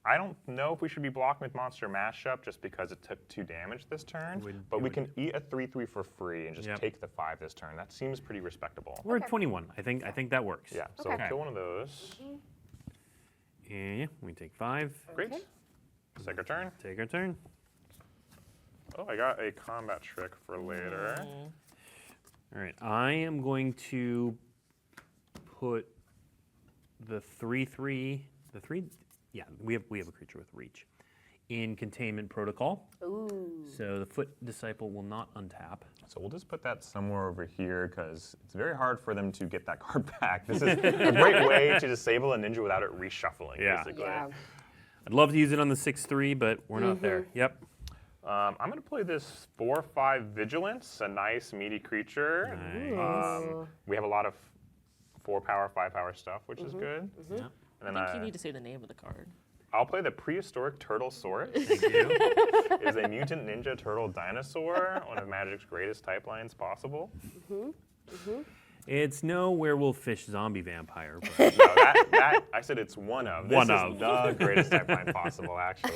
Speaker 3: I don't know if we should be blocking with Monster Mashup just because it took 2 damage this turn, but we can eat a 3/3 for free and just
Speaker 1: Yep.
Speaker 3: take the 5 this turn. That seems pretty respectable.
Speaker 1: We're at 21. I think that works.
Speaker 3: Yeah, so
Speaker 2: Okay.
Speaker 3: we'll kill one of those.
Speaker 1: And yeah, we take 5.
Speaker 3: Great.
Speaker 2: Okay.
Speaker 3: Take our turn.
Speaker 1: Take our turn.
Speaker 3: Oh, I got a combat trick for later.
Speaker 1: All right, I am going to put the 3/3. Yeah, we have a creature with reach in Containment Protocol.
Speaker 2: Ooh.
Speaker 1: So the Foot Disciple will not untap.
Speaker 3: So we'll just put that somewhere over here because it's very hard for them to get that card back. This is a great way to disable a ninja without it reshuffling,
Speaker 1: Yeah.
Speaker 3: basically.
Speaker 2: Yeah.
Speaker 1: I'd love to use it on the 6/3, but we're not there. Yep.
Speaker 3: I'm going to play this 4/5 Vigilance, a nice meaty creature.
Speaker 1: Nice.
Speaker 3: We have a lot of 4 power, 5 power stuff, which is good.
Speaker 1: Yep.
Speaker 3: And
Speaker 4: I
Speaker 3: then
Speaker 4: think you need to say the name of the card.
Speaker 3: I'll play the Prehistoric Turtle Source.
Speaker 1: Thank you.
Speaker 3: It is a mutant ninja turtle dinosaur, one of Magic's greatest type lines possible.
Speaker 1: It's no werewolf fish zombie vampire, but
Speaker 3: No, that I said it's one of. This
Speaker 1: One
Speaker 3: is
Speaker 1: of.
Speaker 3: the greatest type line possible, actually.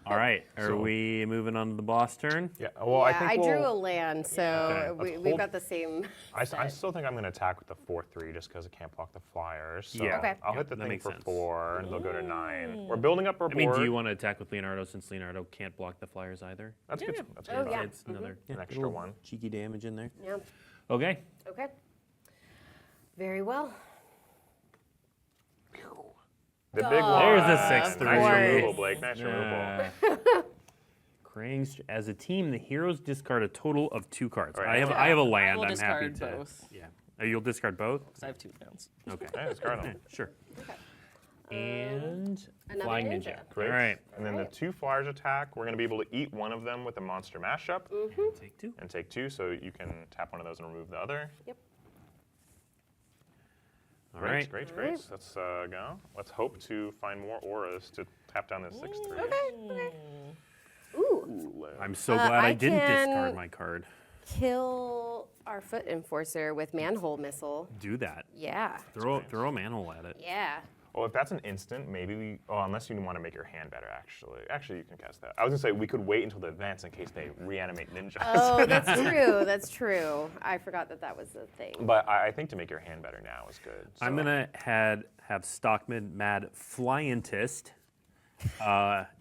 Speaker 1: all right. Are
Speaker 3: So-
Speaker 1: we moving on to the boss turn?
Speaker 3: Yeah. Well, I
Speaker 2: Yeah,
Speaker 3: think
Speaker 2: I drew a
Speaker 3: we'll,
Speaker 2: land, so
Speaker 1: Okay.
Speaker 3: Let's
Speaker 2: we've
Speaker 3: hold-
Speaker 2: got the same.
Speaker 3: I still think I'm going to attack with the 4/3 just because it can't block the flyers. So
Speaker 1: Yeah.
Speaker 2: Okay.
Speaker 3: I'll
Speaker 1: Yep,
Speaker 3: hit the
Speaker 1: that
Speaker 3: thing
Speaker 1: makes
Speaker 3: for
Speaker 1: sense.
Speaker 3: 4, and they'll go to 9. We're building up our
Speaker 1: I
Speaker 3: board.
Speaker 1: mean, do you want to attack with Leonardo since Leonardo can't block the flyers either?
Speaker 3: That's good. That's good.
Speaker 2: Oh,
Speaker 3: enough.
Speaker 2: yeah.
Speaker 1: It's another
Speaker 3: An extra
Speaker 1: little
Speaker 3: 1.
Speaker 1: cheeky damage in there.
Speaker 2: Yeah.
Speaker 1: Okay.
Speaker 2: Okay. Very well.
Speaker 3: The big one.
Speaker 1: There's a 6/3.
Speaker 3: Nice
Speaker 2: course.
Speaker 3: removal, Blake. Nice removal.
Speaker 1: Krang's, as a team, the heroes discard a total of 2 cards.
Speaker 3: All right.
Speaker 1: I have a
Speaker 4: I
Speaker 1: land.
Speaker 4: will
Speaker 1: I'm happy
Speaker 4: discard
Speaker 1: to.
Speaker 4: both
Speaker 1: Yeah. You'll discard both?
Speaker 4: because I have 2 lands.
Speaker 1: Okay.
Speaker 3: Yeah, discard them.
Speaker 1: Sure. and
Speaker 2: another
Speaker 1: Flying
Speaker 2: ninja.
Speaker 1: Ninja.
Speaker 3: Great.
Speaker 1: All right.
Speaker 3: And then the 2 flyers attack, we're going to be able to eat one of them with a monster mashup
Speaker 1: Take 2.
Speaker 3: and take 2, so you can tap one of those and remove the other.
Speaker 2: Yep.
Speaker 1: All
Speaker 3: Great,
Speaker 1: right.
Speaker 3: great, great. Let's go. Let's hope to find more auras to tap down this 6/3.
Speaker 2: Okay. Ooh.
Speaker 1: I'm so glad I
Speaker 2: I
Speaker 1: didn't
Speaker 2: can-
Speaker 1: discard my card.
Speaker 2: Kill our foot enforcer with manhole missile.
Speaker 1: Do that.
Speaker 2: Yeah.
Speaker 1: Throw a manhole at it.
Speaker 2: Yeah.
Speaker 3: Well, if that's an instant, maybe we. Oh, unless you want to make your hand better, actually. Actually, you can cast that. I was gonna say we could wait until the events in case they reanimate ninjas.
Speaker 2: Oh, that's true. That's true. I forgot that was the thing.
Speaker 3: But I think to make your hand better now is good.
Speaker 1: I'm
Speaker 3: so-
Speaker 1: gonna have Stockman Mad Flyentist.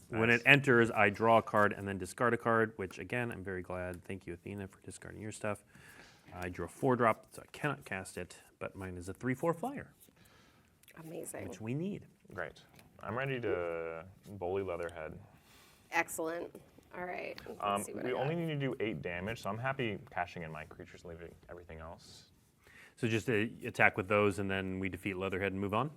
Speaker 1: When it enters, I draw a card and then discard a card, which again, I'm very glad. Thank you, Athena, for discarding your stuff. I drew a 4-drop, so I cannot cast it, but mine is a 3/4 flyer,
Speaker 2: Amazing.
Speaker 1: which we need.
Speaker 3: Great. I'm ready to bully Leatherhead.
Speaker 2: Excellent. All right. Let's see what
Speaker 3: We
Speaker 2: I got.
Speaker 3: only need to do 8 damage, so I'm happy cashing in my creatures and leaving everything else.
Speaker 1: So just attack with those, and then we defeat Leatherhead and move on.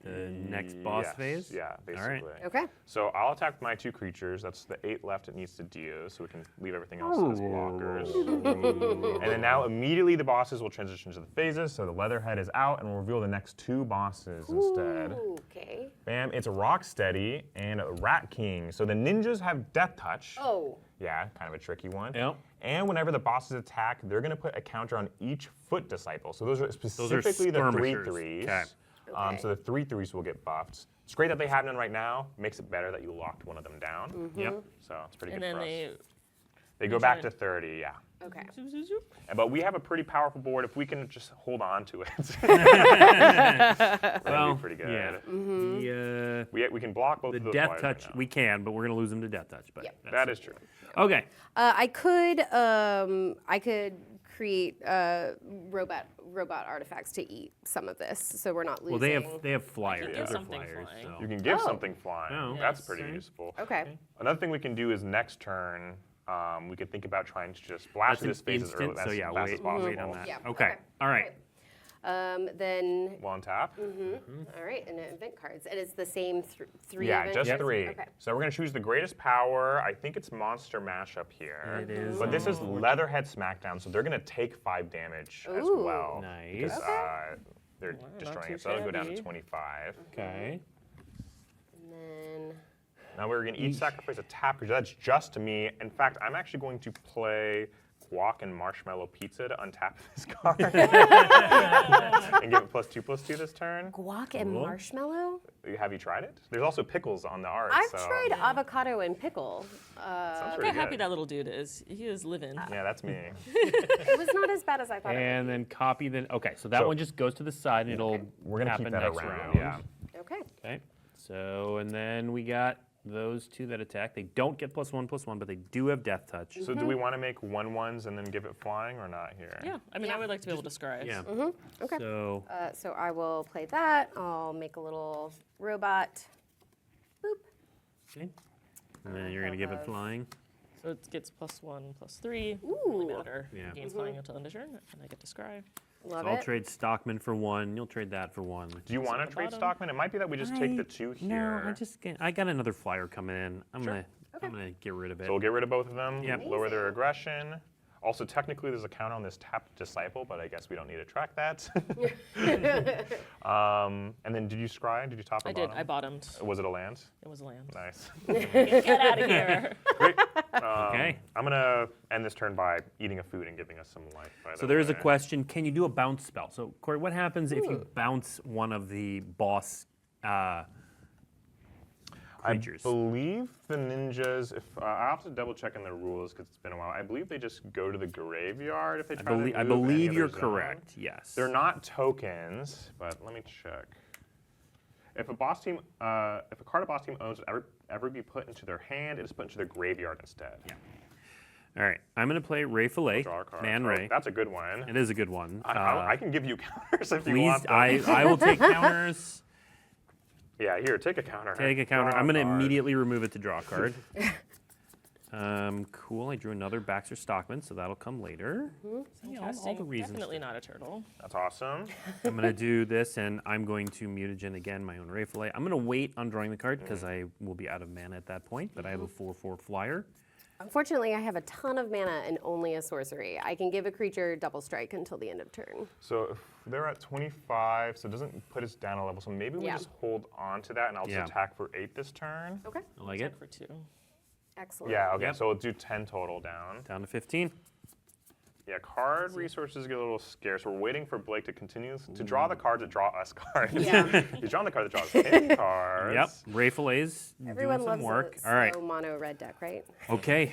Speaker 1: The next boss
Speaker 3: Yes,
Speaker 1: phase.
Speaker 3: Yeah, basically.
Speaker 1: All right.
Speaker 2: Okay.
Speaker 3: So I'll attack with my 2 creatures. That's the 8 left it needs to do, so we can leave everything else as blockers. And then now immediately the bosses will transition to the phases. So the Leatherhead is out, and we'll reveal the next 2 bosses instead.
Speaker 2: Ooh, okay.
Speaker 3: Bam! It's a Rocksteady and a Rat King. So the ninjas have Death Touch.
Speaker 2: Oh.
Speaker 3: Yeah, kind of a tricky one.
Speaker 1: Yep.
Speaker 3: And whenever the bosses attack, they're going to put a counter on each foot disciple. So those are specifically the
Speaker 1: skirmishers.
Speaker 3: 3/3s.
Speaker 1: Okay.
Speaker 2: Okay.
Speaker 3: So the 3/3s will get buffed. It's great that they have none right now. Makes it better that you locked one of them down.
Speaker 1: Yep.
Speaker 3: So it's pretty
Speaker 4: And
Speaker 3: good
Speaker 4: then
Speaker 3: for us.
Speaker 4: they.
Speaker 3: They go back to 30, yeah.
Speaker 2: Okay.
Speaker 3: But we have a pretty powerful board if we can just hold on to it. That'd be pretty good.
Speaker 1: Yeah.
Speaker 3: We can block both
Speaker 1: The
Speaker 3: of those
Speaker 1: death
Speaker 3: flyers
Speaker 1: touch
Speaker 3: right now.
Speaker 1: we can, but we're gonna lose them to death touch. But
Speaker 2: Yep.
Speaker 1: that's
Speaker 3: That is true.
Speaker 1: okay.
Speaker 2: I could create robot artifacts to eat some of this, so we're not losing.
Speaker 1: Well, they have flyers.
Speaker 4: give
Speaker 1: Those are
Speaker 4: something
Speaker 1: flyers.
Speaker 4: flying.
Speaker 1: So.
Speaker 3: You can give
Speaker 2: Oh.
Speaker 3: something flying.
Speaker 1: Oh.
Speaker 3: That's
Speaker 4: Yes.
Speaker 3: pretty
Speaker 1: Okay.
Speaker 3: useful.
Speaker 2: Okay.
Speaker 3: Another thing we can do is next turn, we could think about trying to just blast
Speaker 1: That's an
Speaker 3: this phase as early
Speaker 1: instant, so yeah,
Speaker 3: fast as possible.
Speaker 1: wait on that.
Speaker 2: Yeah,
Speaker 1: Okay.
Speaker 2: okay.
Speaker 1: All right.
Speaker 2: Then,
Speaker 3: One tap.
Speaker 2: all right, and event cards. And it's the same 3
Speaker 3: Yeah,
Speaker 2: event
Speaker 3: just
Speaker 2: cards?
Speaker 3: 3.
Speaker 2: Okay.
Speaker 3: So we're going to choose the greatest power. I think it's Monster Mashup here.
Speaker 1: It is.
Speaker 3: But this is Leatherhead Smackdown, so they're going to take 5 damage as
Speaker 2: Ooh.
Speaker 3: well.
Speaker 1: Nice.
Speaker 3: Because they're
Speaker 4: not
Speaker 3: destroying
Speaker 4: too
Speaker 3: it, so that'll go down to
Speaker 4: shabby.
Speaker 3: 25.
Speaker 1: Okay.
Speaker 2: And then,
Speaker 3: Now we're going to each sacrifice a tap creature. That's just to me. In fact, I'm actually going to play Guac and Marshmallow Pizza to untap this card and give it +2/+2 this turn.
Speaker 2: guac and
Speaker 1: Cool.
Speaker 2: marshmallow?
Speaker 3: Have you tried it? There's also pickles on the art.
Speaker 2: I've
Speaker 3: so
Speaker 2: tried avocado and pickle.
Speaker 3: sounds
Speaker 4: Look
Speaker 3: pretty
Speaker 4: how happy
Speaker 3: good.
Speaker 4: that little dude is. He is living.
Speaker 3: Yeah, that's me.
Speaker 2: It was not as bad as I thought
Speaker 1: And then copy the. Okay, so that
Speaker 3: So-
Speaker 1: one just goes to the side, and it'll
Speaker 3: We're going to
Speaker 1: happen
Speaker 3: keep that
Speaker 1: next
Speaker 3: around.
Speaker 1: round.
Speaker 3: Yeah.
Speaker 2: it would be. Okay.
Speaker 1: Okay. So and then we got those 2 that attack. They don't get +1/+1, but they do have death touch.
Speaker 3: So do we want to make 1/1s and then give it flying or not here?
Speaker 4: Yeah, I mean,
Speaker 2: Yeah.
Speaker 4: I would like to be able to scry.
Speaker 1: Yeah.
Speaker 2: Okay.
Speaker 1: So
Speaker 2: So I will play that. I'll make a little robot. Boop.
Speaker 1: okay. And then you're gonna give it flying.
Speaker 4: So it gets +1/+3.
Speaker 2: Ooh.
Speaker 4: Really matter.
Speaker 1: Yeah.
Speaker 4: Gains flying until end of turn, and I get to scry.
Speaker 2: Love
Speaker 1: So I'll
Speaker 2: it.
Speaker 1: trade Stockman for 1. You'll trade that for 1.
Speaker 3: Do you want
Speaker 4: at
Speaker 3: to
Speaker 4: the
Speaker 3: trade
Speaker 4: bottom.
Speaker 3: Stockman? It might be that we just take the 2 here.
Speaker 1: No, I got another flyer coming in. I'm gonna get rid of it.
Speaker 3: So we'll get rid of both of them.
Speaker 1: Yep.
Speaker 3: Lower their aggression. Also, technically, there's a counter on this tapped disciple, but I guess we don't need to track that. And then, did you scry? Did you top or
Speaker 4: I did.
Speaker 3: bottom?
Speaker 4: I bottomed.
Speaker 3: Was it a land?
Speaker 4: It was a land.
Speaker 3: Nice.
Speaker 4: Get out of here.
Speaker 3: Great.
Speaker 1: Okay.
Speaker 3: I'm gonna end this turn by eating a food and giving us some life. By
Speaker 1: So
Speaker 3: the
Speaker 1: there's a
Speaker 3: way.
Speaker 1: question: can you do a bounce spell? So Corey, what happens if you bounce one of the boss creatures?
Speaker 3: I believe the ninjas. If I have to double check in the rules because it's been a while. I believe they just go to the graveyard if they try to move
Speaker 1: I
Speaker 3: any
Speaker 1: believe
Speaker 3: other
Speaker 1: you're
Speaker 3: zone.
Speaker 1: correct. Yes.
Speaker 3: They're not tokens, but let me check. If a boss team, if a card a boss team owns would ever be put into their hand, it is put into their graveyard instead.
Speaker 1: Yeah. All right. I'm gonna play Ray Fillet,
Speaker 3: Draw a card.
Speaker 1: Man
Speaker 3: Oh,
Speaker 1: Ray.
Speaker 3: that's a good one.
Speaker 1: It is a good one.
Speaker 3: I can give you counters if you
Speaker 1: Please,
Speaker 3: want them.
Speaker 1: I will take counters.
Speaker 3: Yeah, here, take a counter.
Speaker 1: Take a counter.
Speaker 3: Draw
Speaker 1: I'm gonna
Speaker 3: card.
Speaker 1: immediately remove it to draw a card. Cool. I drew another Baxter Stockman, so that'll come later. You know, all the reasons.
Speaker 4: Definitely not a turtle.
Speaker 3: That's awesome.
Speaker 1: I'm going to do this, and I'm going to mutagen again, my own Rayfilet. I'm going to wait on drawing the card because I will be out of mana at that point, but I have a 4/4 flyer.
Speaker 2: Unfortunately, I have a ton of mana and only a sorcery. I can give a creature double strike until the end of turn.
Speaker 3: So if they're at 25, so it doesn't put us down a level. So maybe we
Speaker 2: Yeah.
Speaker 3: just hold on to that, and I'll just attack for 8 this turn.
Speaker 2: Okay.
Speaker 1: I like it.
Speaker 4: For 2.
Speaker 2: Excellent.
Speaker 3: Yeah, okay,
Speaker 1: Yep.
Speaker 3: so we'll do 10 total down.
Speaker 1: Down to 15.
Speaker 3: Yeah, card resources get a little scarce. We're waiting for Blake to continue to draw the card to draw us cards.
Speaker 2: Yeah.
Speaker 3: He's drawing the card to draw us him cards.
Speaker 1: Yep. Rayfilet's
Speaker 2: Everyone
Speaker 1: doing
Speaker 2: loves
Speaker 1: some work.
Speaker 2: a
Speaker 1: All right.
Speaker 2: slow mono red deck, right?
Speaker 1: Okay.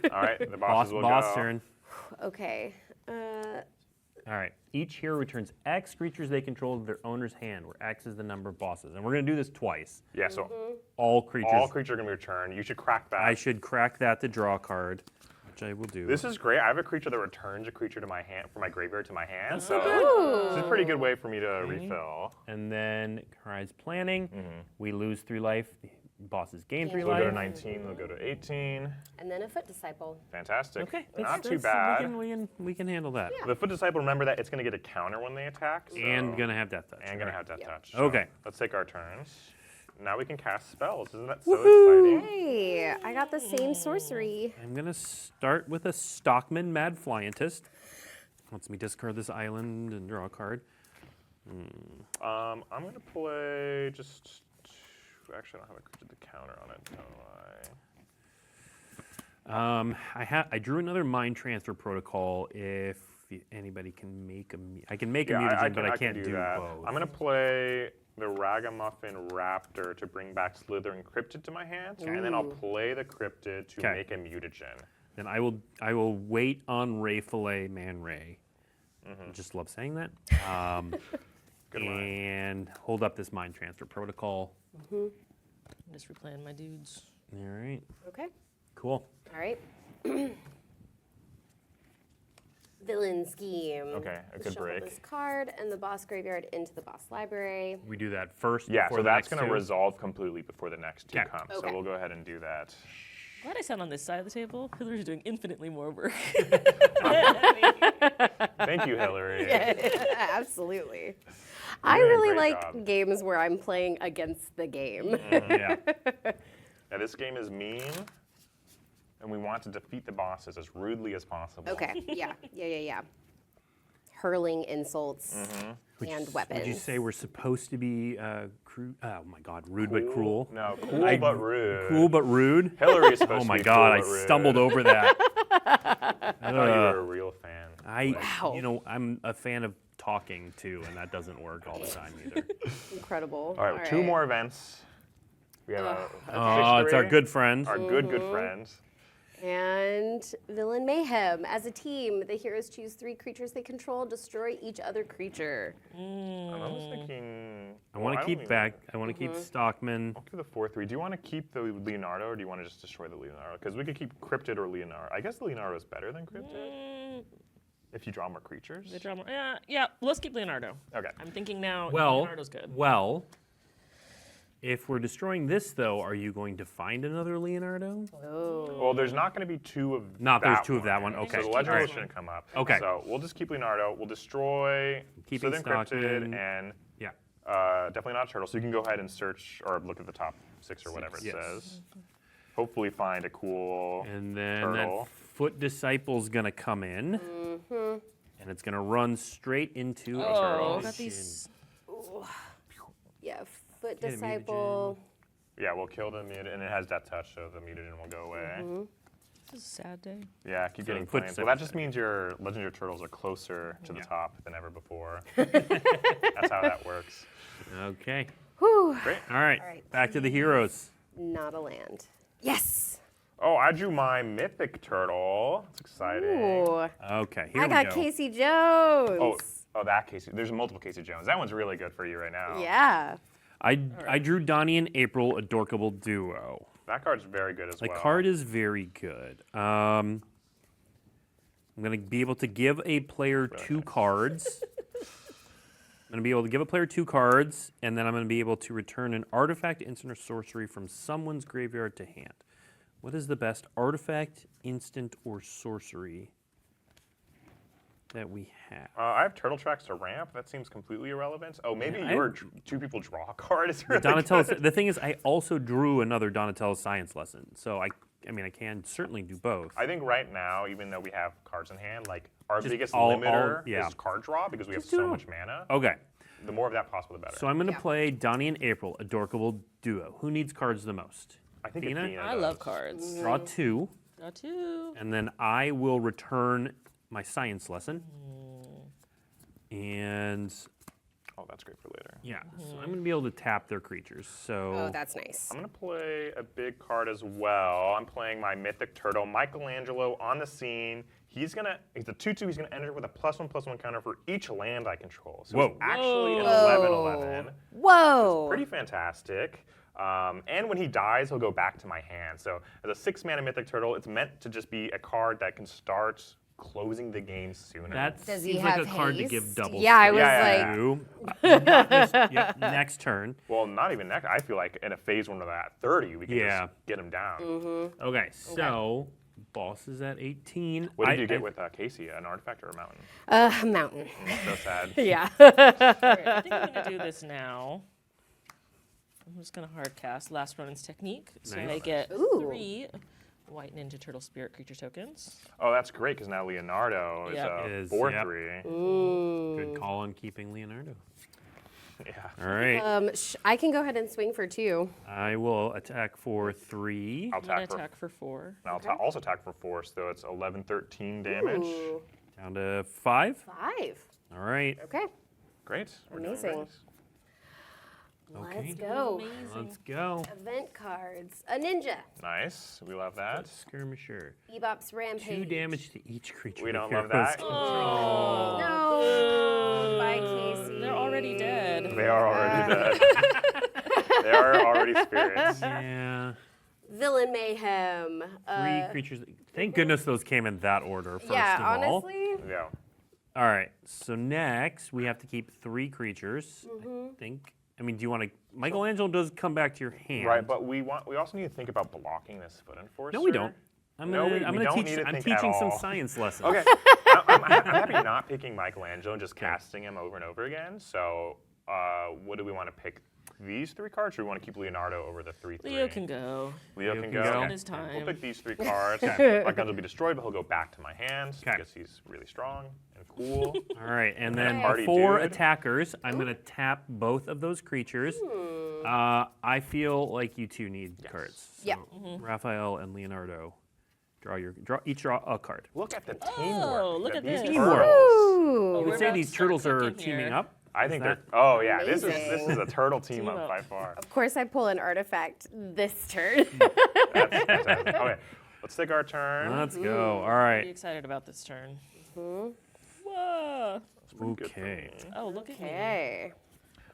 Speaker 3: All right, the bosses will
Speaker 1: boss
Speaker 3: go.
Speaker 1: turn.
Speaker 2: Okay.
Speaker 1: All right. Each hero returns X creatures they control to their owner's hand, where X is the number of bosses. And we're going to do this twice.
Speaker 3: Yeah, so
Speaker 1: All creatures.
Speaker 3: all creatures are going to be returned. You should crack that.
Speaker 1: I should crack that to draw a card, which I will do.
Speaker 3: This is great. I have a creature that returns a creature to my hand, from my graveyard to my hand.
Speaker 1: That's
Speaker 3: So
Speaker 1: so
Speaker 3: this is a pretty good way for me to refill.
Speaker 1: And then Horizon Planning. We lose 3 life. The bosses gain 3
Speaker 3: We'll go to
Speaker 1: life.
Speaker 3: 19, we'll go to 18.
Speaker 2: And then a foot disciple.
Speaker 3: Fantastic.
Speaker 1: Okay.
Speaker 3: Not too
Speaker 1: that's-
Speaker 3: bad.
Speaker 1: We can handle that.
Speaker 3: The Foot Disciple, remember that it's going to get a counter when they attack. So,
Speaker 1: And going to have Death Touch.
Speaker 3: and going to have Death Touch. So
Speaker 1: Okay.
Speaker 3: let's take our turns. Now we can cast spells. Isn't that so exciting?
Speaker 2: Hey, I got the same sorcery.
Speaker 1: I'm going to start with a Stockman Mad Flyantist. Lets me discard this island and draw a card.
Speaker 3: I'm going to play just... Actually, I don't have a creature to counter on it, do I?
Speaker 1: I drew another Mind Transfer Protocol if anybody can make a... I can make a
Speaker 3: Yeah,
Speaker 1: mutagen, but I
Speaker 3: can
Speaker 1: can't do
Speaker 3: that.
Speaker 1: both.
Speaker 3: I'm going to play the Ragamuffin Raptor to bring back Slithering Cryptid to my hand, and then I'll play the Cryptid to
Speaker 1: 'Kay.
Speaker 3: make a mutagen.
Speaker 1: Then I will wait on Rayfilet Man Ray. I just love saying that.
Speaker 3: Good one.
Speaker 1: And hold up this Mind Transfer Protocol.
Speaker 4: I'm just replaying my dudes.
Speaker 1: All right.
Speaker 2: Okay.
Speaker 1: Cool.
Speaker 2: All right. Villain scheme.
Speaker 3: Okay, a good
Speaker 2: Shuffle
Speaker 3: break.
Speaker 2: this card and the boss graveyard into the boss library.
Speaker 1: We do that first.
Speaker 3: Yeah,
Speaker 1: before
Speaker 3: so
Speaker 1: the
Speaker 3: that's
Speaker 1: next
Speaker 3: going to
Speaker 1: two.
Speaker 3: resolve completely before the next 2
Speaker 1: Okay.
Speaker 3: come.
Speaker 2: Okay.
Speaker 3: So we'll go ahead and do that.
Speaker 4: Glad I sat on this side of the table. Hillary's doing infinitely more work.
Speaker 3: Thank you, Hilary.
Speaker 2: Absolutely. I
Speaker 3: doing a
Speaker 2: really
Speaker 3: great
Speaker 2: like
Speaker 3: job.
Speaker 2: games where I'm playing against the game.
Speaker 1: Yeah.
Speaker 3: Now, this game is mean, and we want to defeat the bosses as rudely as possible.
Speaker 2: Okay. Yeah. Hurling insults and weapons.
Speaker 1: Would you say we're supposed to be oh my God, rude but cruel?
Speaker 3: No, cool but rude.
Speaker 1: Cool but rude?
Speaker 3: Hillary is supposed
Speaker 1: Oh
Speaker 3: to
Speaker 1: my
Speaker 3: be
Speaker 1: God,
Speaker 3: cool
Speaker 1: I
Speaker 3: but rude.
Speaker 1: stumbled over that.
Speaker 3: I thought you were a real fan.
Speaker 2: Wow.
Speaker 1: You know, I'm a fan of talking too, and that doesn't work all the time either.
Speaker 2: Incredible.
Speaker 3: All right, 2 more events. We have a
Speaker 1: Oh, it's our
Speaker 3: victory,
Speaker 1: good friend.
Speaker 3: Our good friends.
Speaker 2: And Villain Mayhem. As a team, the heroes choose 3 creatures they control, destroy each other creature.
Speaker 3: And I was thinking...
Speaker 1: I want to keep back. I want to keep Stockman.
Speaker 3: I'll give the 4/3. Do you want to keep the Leonardo, or do you want to just destroy the Leonardo? Because we could keep Cryptid or Leonardo. I guess the Leonardo is better than Cryptid if you draw more creatures.
Speaker 4: The drama. Yeah, let's keep Leonardo.
Speaker 3: Okay.
Speaker 4: I'm thinking now
Speaker 1: Well,
Speaker 4: Leonardo's good.
Speaker 1: if we're destroying this, though, are you going to find another Leonardo?
Speaker 3: Well, there's not going to be 2 of
Speaker 1: Not
Speaker 3: that
Speaker 1: there's 2 of that one. Okay.
Speaker 3: So the
Speaker 1: all
Speaker 3: legend
Speaker 1: right.
Speaker 3: shouldn't come up.
Speaker 1: Okay.
Speaker 3: So we'll just keep Leonardo. We'll destroy
Speaker 1: Keeping
Speaker 3: Slither
Speaker 1: Stockman.
Speaker 3: Cryptid and
Speaker 1: Yeah.
Speaker 3: definitely not a turtle. So you can go ahead and search or look at the top 6 or whatever it
Speaker 1: Yes.
Speaker 3: says. Hopefully find a cool
Speaker 1: And then
Speaker 3: turtle.
Speaker 1: that Foot Disciple's going to come in. And it's going to run straight into a turtle.
Speaker 4: Got these.
Speaker 2: Yeah, Foot
Speaker 1: Get a
Speaker 2: Disciple.
Speaker 3: Yeah, we'll kill the mutagen, and it has Death Touch, so the mutagen will go away.
Speaker 4: This is a sad day.
Speaker 3: Yeah, keep getting
Speaker 1: Foot
Speaker 3: flames. Well, that
Speaker 1: Disciple.
Speaker 3: just means your legendary turtles are closer to the
Speaker 1: Yeah.
Speaker 3: top than ever before. That's how that works.
Speaker 1: Okay.
Speaker 2: Whew.
Speaker 3: Great.
Speaker 1: All right.
Speaker 2: All right.
Speaker 1: Back to the heroes.
Speaker 2: Not a land. Yes.
Speaker 3: Oh, I drew my mythic turtle. That's exciting.
Speaker 2: Ooh.
Speaker 1: Okay, here
Speaker 2: I
Speaker 1: we
Speaker 2: got
Speaker 1: go.
Speaker 2: Casey Jones.
Speaker 3: Oh, that Casey. There's multiple Casey Jones. That one's really good for you right now.
Speaker 2: Yeah.
Speaker 1: I drew Donnie and April, a Dorkable duo.
Speaker 3: That card's very good as
Speaker 1: The
Speaker 3: well.
Speaker 1: card is very good. I'm going to be able to give a player 2 cards. I'm going to be able to give a player 2 cards, and then I'm going to be able to return an artifact, instant, or sorcery from someone's graveyard to hand. What is the best artifact, instant, or sorcery that we have?
Speaker 3: I have Turtle Tracks to ramp. That seems completely irrelevant. Oh, maybe
Speaker 1: Yeah,
Speaker 3: your two people draw a card is really
Speaker 1: Donatello's,
Speaker 3: good.
Speaker 1: the thing is, I also drew another Donatello science lesson, so I mean, I can certainly do both.
Speaker 3: I think right now, even though we have cards in hand, like our
Speaker 1: Just
Speaker 3: biggest
Speaker 1: all-
Speaker 3: limiter
Speaker 1: yeah.
Speaker 3: is card draw because we have
Speaker 1: Just do
Speaker 3: so
Speaker 1: it.
Speaker 3: much mana.
Speaker 1: Okay,
Speaker 3: The more of that possible, the better.
Speaker 1: so I'm going to
Speaker 2: Yeah.
Speaker 1: play Donnie and April, a dorkable duo. Who needs cards the most?
Speaker 3: I think
Speaker 1: Athena?
Speaker 3: Athena
Speaker 4: I
Speaker 3: does.
Speaker 4: love cards.
Speaker 1: Draw 2,
Speaker 4: Got two.
Speaker 1: and then I will return my science lesson. And
Speaker 3: Oh, that's great for later.
Speaker 1: yeah, so I'm going to be able to tap their creatures. So
Speaker 2: Oh, that's nice.
Speaker 3: I'm going to play a big card as well. I'm playing my Mythic Turtle, Michelangelo, on the scene. He's a 2/2. He's going to enter with a +1/+1 counter for each land I control. So
Speaker 1: Whoa.
Speaker 3: it's actually an
Speaker 2: Whoa.
Speaker 3: 11/11.
Speaker 2: Whoa.
Speaker 3: Pretty fantastic. And when he dies, he'll go back to my hand. So as a 6-mana Mythic Turtle, it's meant to just be a card that can start closing the game sooner.
Speaker 1: that
Speaker 2: Does he
Speaker 1: seems like
Speaker 2: have
Speaker 1: a card to
Speaker 2: haste?
Speaker 1: give double.
Speaker 2: Yeah, I was
Speaker 3: Yeah,
Speaker 2: like,
Speaker 3: yeah.
Speaker 1: Not this, yep, next turn.
Speaker 3: Well, not even next. I feel like in a phase 1 of that 30, we can
Speaker 1: Yeah.
Speaker 3: just get him down.
Speaker 1: Okay, so boss is at 18.
Speaker 3: What did you get with Casey? An artifact or a mountain?
Speaker 2: mountain.
Speaker 3: So sad.
Speaker 2: Yeah.
Speaker 4: All right, I think I'm gonna do this now. I'm just gonna hard cast Last Ronin's Technique. So
Speaker 1: Nice.
Speaker 4: I get
Speaker 2: Ooh.
Speaker 4: 3 White Ninja Turtle Spirit creature tokens.
Speaker 3: Oh, that's great because now Leonardo is
Speaker 4: Yeah.
Speaker 3: a
Speaker 1: Is,
Speaker 3: 4/3.
Speaker 1: Good call on keeping Leonardo.
Speaker 3: Yeah.
Speaker 1: All right,
Speaker 2: I can go ahead and swing for 2.
Speaker 1: I will attack for 3.
Speaker 3: I'll
Speaker 4: I'm gonna
Speaker 3: attack for.
Speaker 4: attack for 4.
Speaker 3: And I'll also attack for 4, so it's 11, 13 damage.
Speaker 2: Ooh,
Speaker 1: Down to 5.
Speaker 2: 5.
Speaker 1: All right.
Speaker 2: Okay.
Speaker 3: Great. We're doing
Speaker 2: Amazing.
Speaker 3: great.
Speaker 1: Okay.
Speaker 2: Let's go.
Speaker 1: Let's go.
Speaker 2: Event cards. A ninja.
Speaker 3: Nice. We love that.
Speaker 1: Skirmisher.
Speaker 2: Bebop's Rampage.
Speaker 1: 2 damage to each creature.
Speaker 3: We don't
Speaker 1: with
Speaker 3: love
Speaker 1: heroes.
Speaker 3: that.
Speaker 4: Oh,
Speaker 2: No. Bye, Casey.
Speaker 4: they're already dead.
Speaker 3: They are already dead. They are already spirits.
Speaker 1: Yeah.
Speaker 2: Villain Mayhem.
Speaker 1: 3 creatures. Thank goodness those came in that order, first
Speaker 2: yeah,
Speaker 1: of all.
Speaker 2: honestly.
Speaker 3: Yeah.
Speaker 1: All right, so next we have to keep 3 creatures, I think. I mean, do you want to... Michelangelo does come back to your hand.
Speaker 3: Right, but we also need to think about blocking this Foot Enforcer.
Speaker 1: No, we don't. I'm
Speaker 3: No,
Speaker 1: gonna, I'm
Speaker 3: we
Speaker 1: gonna
Speaker 3: don't
Speaker 1: teach.
Speaker 3: need to
Speaker 1: I'm
Speaker 3: think at
Speaker 1: teaching some
Speaker 3: all.
Speaker 1: science lessons.
Speaker 3: Okay. I'm happy not picking Michelangelo and just casting him over and over again. So, what do we want to pick? These 3 cards, or do we want to keep Leonardo over the 3/3?
Speaker 4: Leo can go.
Speaker 3: Leo
Speaker 1: Leo
Speaker 3: can
Speaker 1: can
Speaker 3: go.
Speaker 1: go.
Speaker 4: On his time.
Speaker 3: We'll pick these 3 cards. My guns will be destroyed, but he'll go back to my hands
Speaker 1: Okay.
Speaker 3: because he's really strong and cool.
Speaker 1: All right, and then
Speaker 3: Party
Speaker 1: for
Speaker 3: dude.
Speaker 1: attackers, I'm gonna tap both of those creatures. I feel like you two need cards. So
Speaker 2: Yeah.
Speaker 1: Raphael and Leonardo, each draw a card.
Speaker 3: Look at the teamwork.
Speaker 4: Oh, look
Speaker 3: that
Speaker 4: at
Speaker 3: these
Speaker 4: this.
Speaker 1: Teamwork.
Speaker 3: turtles-
Speaker 2: Ooh.
Speaker 1: I would
Speaker 4: we're
Speaker 1: say
Speaker 4: about
Speaker 1: these
Speaker 4: to start
Speaker 1: turtles are
Speaker 4: cooking
Speaker 1: teaming
Speaker 4: here.
Speaker 1: up.
Speaker 3: I think they're.
Speaker 1: that-
Speaker 3: Oh yeah, this
Speaker 2: Amazing.
Speaker 3: is a turtle team
Speaker 4: Team
Speaker 3: up
Speaker 4: up.
Speaker 3: by far.
Speaker 2: Of course, I pull an artifact this turn.
Speaker 3: That's fantastic. Okay, let's take our turn.
Speaker 1: Let's go. All
Speaker 4: Pretty
Speaker 1: right.
Speaker 4: excited about this turn. Whoa.
Speaker 3: Pretty good for
Speaker 1: Okay.
Speaker 3: me.
Speaker 4: Oh, look at me.
Speaker 2: Okay.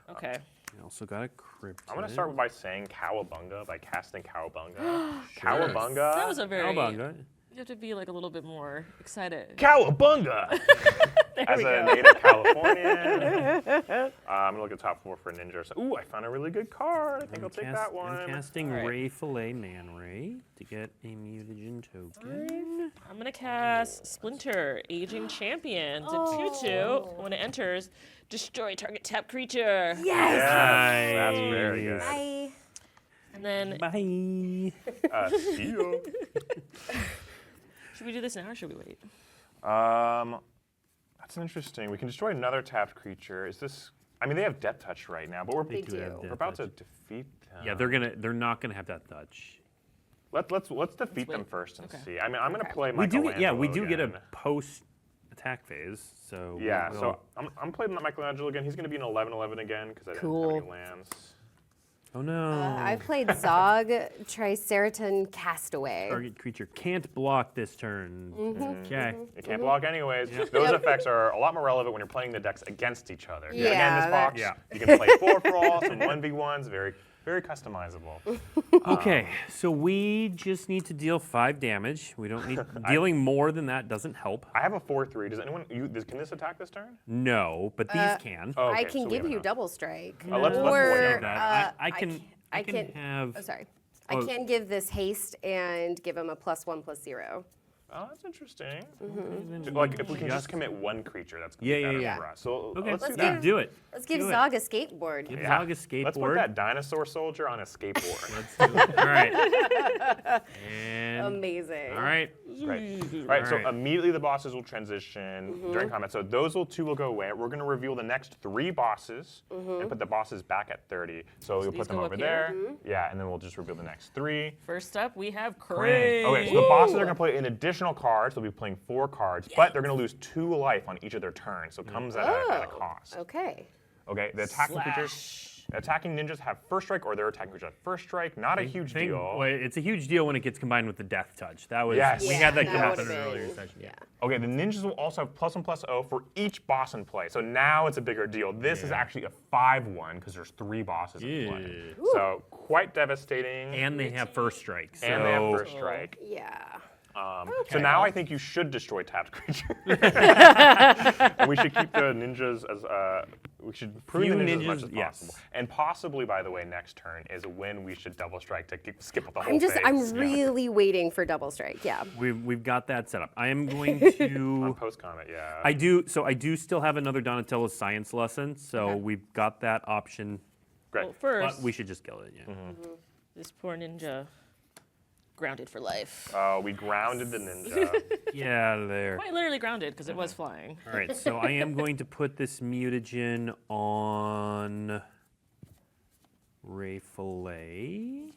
Speaker 4: Okay.
Speaker 1: We also got a crypt.
Speaker 3: I'm gonna start by saying Cowabunga by casting Cowabunga.
Speaker 4: That
Speaker 3: Cowabunga.
Speaker 4: was a very.
Speaker 1: Cowabunga.
Speaker 4: You have to be like a little bit more excited.
Speaker 3: Cowabunga. As
Speaker 2: we
Speaker 3: a
Speaker 2: go.
Speaker 3: native Californian, I'm gonna look at top 4 for ninja. So, ooh, I found a really good card. I think I'll take that one.
Speaker 1: I'm casting
Speaker 4: All right.
Speaker 1: Ray Fillet Man Ray to get a mutagen token.
Speaker 4: I'm gonna cast Splinter, Aging Champion. It's a 2/2. When it enters, destroy target tap creature.
Speaker 2: Yes.
Speaker 3: Yes, that's very good.
Speaker 2: I.
Speaker 4: And then,
Speaker 1: Bye.
Speaker 3: See you.
Speaker 4: should we do this now or should we wait?
Speaker 3: That's interesting. We can destroy another tapped creature. Is this? I mean, they have Death Touch right now, but
Speaker 2: They
Speaker 1: do have
Speaker 2: do.
Speaker 1: Death
Speaker 3: we're about
Speaker 1: Touch.
Speaker 3: to defeat them.
Speaker 1: Yeah, they're not gonna have that touch.
Speaker 3: Let's defeat them
Speaker 4: wait.
Speaker 3: first and
Speaker 4: Okay.
Speaker 3: see. I mean, I'm gonna play
Speaker 1: We do
Speaker 3: Michelangelo.
Speaker 1: get we do get a
Speaker 3: again.
Speaker 1: post attack phase. So
Speaker 3: Yeah,
Speaker 1: we'll-
Speaker 3: so I'm playing Michelangelo again. He's gonna be an 11/11 again because I didn't have
Speaker 2: Cool.
Speaker 3: any lands.
Speaker 1: oh no.
Speaker 2: I played Zog Triceraton Castaway.
Speaker 1: Target creature can't block this turn. Okay.
Speaker 3: You can't block anyways. Those effects are a lot more relevant when you're playing the decks against each other. Again,
Speaker 2: Yeah,
Speaker 3: this box,
Speaker 1: Yeah.
Speaker 3: you can play 4 for all, some 1v1s, very, very customizable.
Speaker 1: Okay, so we just need to deal 5 damage. We don't need dealing more than that doesn't help.
Speaker 3: I have a 4/3. Does anyone? Can this attack this turn?
Speaker 1: No, but these can.
Speaker 3: Oh,
Speaker 2: I
Speaker 3: okay,
Speaker 2: can
Speaker 3: so we
Speaker 2: give
Speaker 3: have
Speaker 2: you
Speaker 3: enough.
Speaker 2: double strike.
Speaker 3: let's
Speaker 2: or
Speaker 3: avoid
Speaker 1: that. I can
Speaker 2: I can.
Speaker 1: have.
Speaker 2: Oh, sorry. I can give this haste and give him a +1/+0.
Speaker 3: Oh, that's interesting. Like, if we can just commit one creature, that's going to be better
Speaker 1: yeah.
Speaker 3: for us. So
Speaker 1: Okay,
Speaker 3: let's do
Speaker 2: Let's
Speaker 3: that.
Speaker 1: do it.
Speaker 2: Let's give
Speaker 1: Do it.
Speaker 2: Zog a skateboard.
Speaker 1: Give
Speaker 3: Yeah.
Speaker 1: Zog a skateboard.
Speaker 3: Let's put that dinosaur soldier on a skateboard.
Speaker 1: Let's do it. All right. And
Speaker 2: Amazing.
Speaker 1: all right.
Speaker 3: Great. All right, so
Speaker 1: Alright.
Speaker 3: immediately the bosses will transition during combat. So those two will go away. We're going to reveal the next 3 bosses and put the bosses back at 30. So we'll
Speaker 4: these
Speaker 3: put them
Speaker 4: go
Speaker 3: over
Speaker 4: up
Speaker 3: there. Yeah, and then we'll just reveal the next 3.
Speaker 4: First up, we have
Speaker 1: Krang.
Speaker 4: Krang.
Speaker 3: Okay, so the bosses are going to play an additional card. So they'll be playing 4 cards, but they're going to lose 2 life on each of their turns. So it comes at a cost.
Speaker 2: Okay.
Speaker 3: Okay, the attacking ninjas have first strike, or their attacking creatures have first strike. Not a huge deal.
Speaker 1: Well, it's a huge deal when it gets combined with the death touch. That was
Speaker 3: Yes.
Speaker 1: we
Speaker 3: Yeah,
Speaker 1: had that
Speaker 2: that
Speaker 1: come up
Speaker 2: would've
Speaker 1: in an earlier
Speaker 2: been-
Speaker 1: session.
Speaker 2: Yeah.
Speaker 3: Okay, the ninjas will also have +1/+0 for each boss in play. So now it's a bigger deal. This is actually a 5/1 because there's 3 bosses in play. So quite devastating.
Speaker 1: And they have first strike. So
Speaker 3: And they have first strike.
Speaker 2: Yeah.
Speaker 3: So now I think you should destroy tapped creatures. And we should keep the ninjas as we should prune the
Speaker 1: Few
Speaker 3: ninjas as much
Speaker 1: ninjas,
Speaker 3: as
Speaker 1: yes.
Speaker 3: possible. And possibly, by the way, next turn is when we should double strike to skip the whole
Speaker 2: I'm
Speaker 3: phase.
Speaker 2: really waiting for double strike. Yeah.
Speaker 1: we've got that set up. I am going
Speaker 3: On
Speaker 1: to.
Speaker 3: post comment, yeah.
Speaker 1: I do still have another Donatello science lesson, so we've got that option.
Speaker 3: Great.
Speaker 4: Well, first,
Speaker 1: But we should just kill it. Yeah.
Speaker 4: this poor ninja, grounded for life.
Speaker 3: We grounded the ninja.
Speaker 1: Yeah, there.
Speaker 4: Quite literally grounded because it was flying.
Speaker 1: All right, so I am going to put this mutagen on Ray Fillet.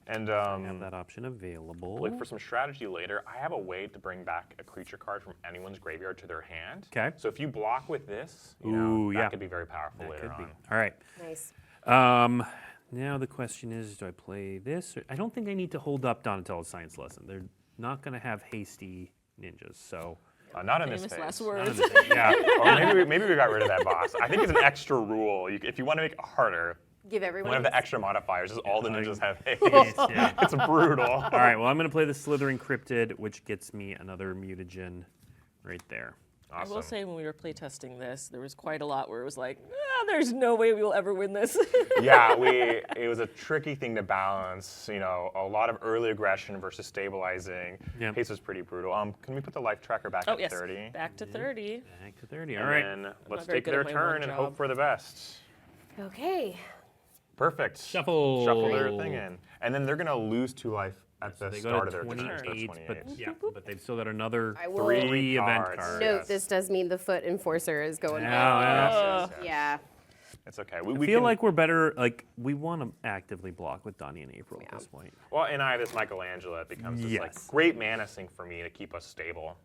Speaker 3: And
Speaker 1: Have that option available.
Speaker 3: look for some strategy later. I have a way to bring back a creature card from anyone's graveyard to their hand.
Speaker 1: Okay.
Speaker 3: So if you block with this,
Speaker 1: Ooh,
Speaker 3: that
Speaker 1: yeah.
Speaker 3: could be very powerful later
Speaker 1: Could be.
Speaker 3: on.
Speaker 1: All right.
Speaker 2: Nice.
Speaker 1: Now the question is, do I play this? I don't think I need to hold up Donatello's science lesson. They're not going to have hasty ninjas, so.
Speaker 3: Not in this
Speaker 4: Famous
Speaker 3: phase.
Speaker 4: last
Speaker 1: None
Speaker 4: words.
Speaker 1: of this- yeah.
Speaker 3: Or maybe we got rid of that boss. I think it's an extra rule. If you want to make it harder,
Speaker 2: Give everyone.
Speaker 3: one of the extra modifiers is all the ninjas have haste.
Speaker 1: Yeah.
Speaker 3: It's brutal.
Speaker 1: All right, well, I'm going to play the Slithering Cryptid, which gets me another mutagen right there.
Speaker 4: I will
Speaker 3: Awesome.
Speaker 4: say when we were playtesting this, there was quite a lot where it was like, there's no way we will ever win this.
Speaker 3: Yeah, it was a tricky thing to balance. You know, a lot of early aggression versus stabilizing.
Speaker 1: Yep.
Speaker 3: Haste was pretty brutal. Can we put the life tracker back
Speaker 4: Oh,
Speaker 3: at
Speaker 4: yes.
Speaker 3: 30?
Speaker 4: Back to 30.
Speaker 1: Back to 30. All
Speaker 3: And
Speaker 1: right.
Speaker 3: then let's
Speaker 4: very
Speaker 3: take
Speaker 4: good
Speaker 3: their
Speaker 4: at my
Speaker 3: turn
Speaker 4: one
Speaker 3: and
Speaker 4: job.
Speaker 3: hope for the best.
Speaker 2: Okay.
Speaker 3: Perfect.
Speaker 1: Shuffle.
Speaker 3: Shuffle their thing in. And then they're going to lose 2 life at the
Speaker 1: They
Speaker 3: start
Speaker 1: go
Speaker 3: of
Speaker 1: to
Speaker 3: their turn. So
Speaker 1: 28,
Speaker 3: 28.
Speaker 1: but they've still got another
Speaker 2: I will-
Speaker 1: 3 event
Speaker 3: cards.
Speaker 1: cards.
Speaker 2: Note,
Speaker 3: Yes.
Speaker 2: this does mean the foot enforcer is going
Speaker 1: Yeah,
Speaker 2: back.
Speaker 1: yeah.
Speaker 3: Yes, yes, yes.
Speaker 2: Yeah.
Speaker 3: It's okay.
Speaker 1: I
Speaker 3: We
Speaker 1: feel
Speaker 3: can,
Speaker 1: like we're better, like, we want to actively block with Donnie and April at this point.
Speaker 3: well, and I have this Michelangelo. It becomes this like
Speaker 1: Yes.
Speaker 3: great mana sink for me to keep us stable.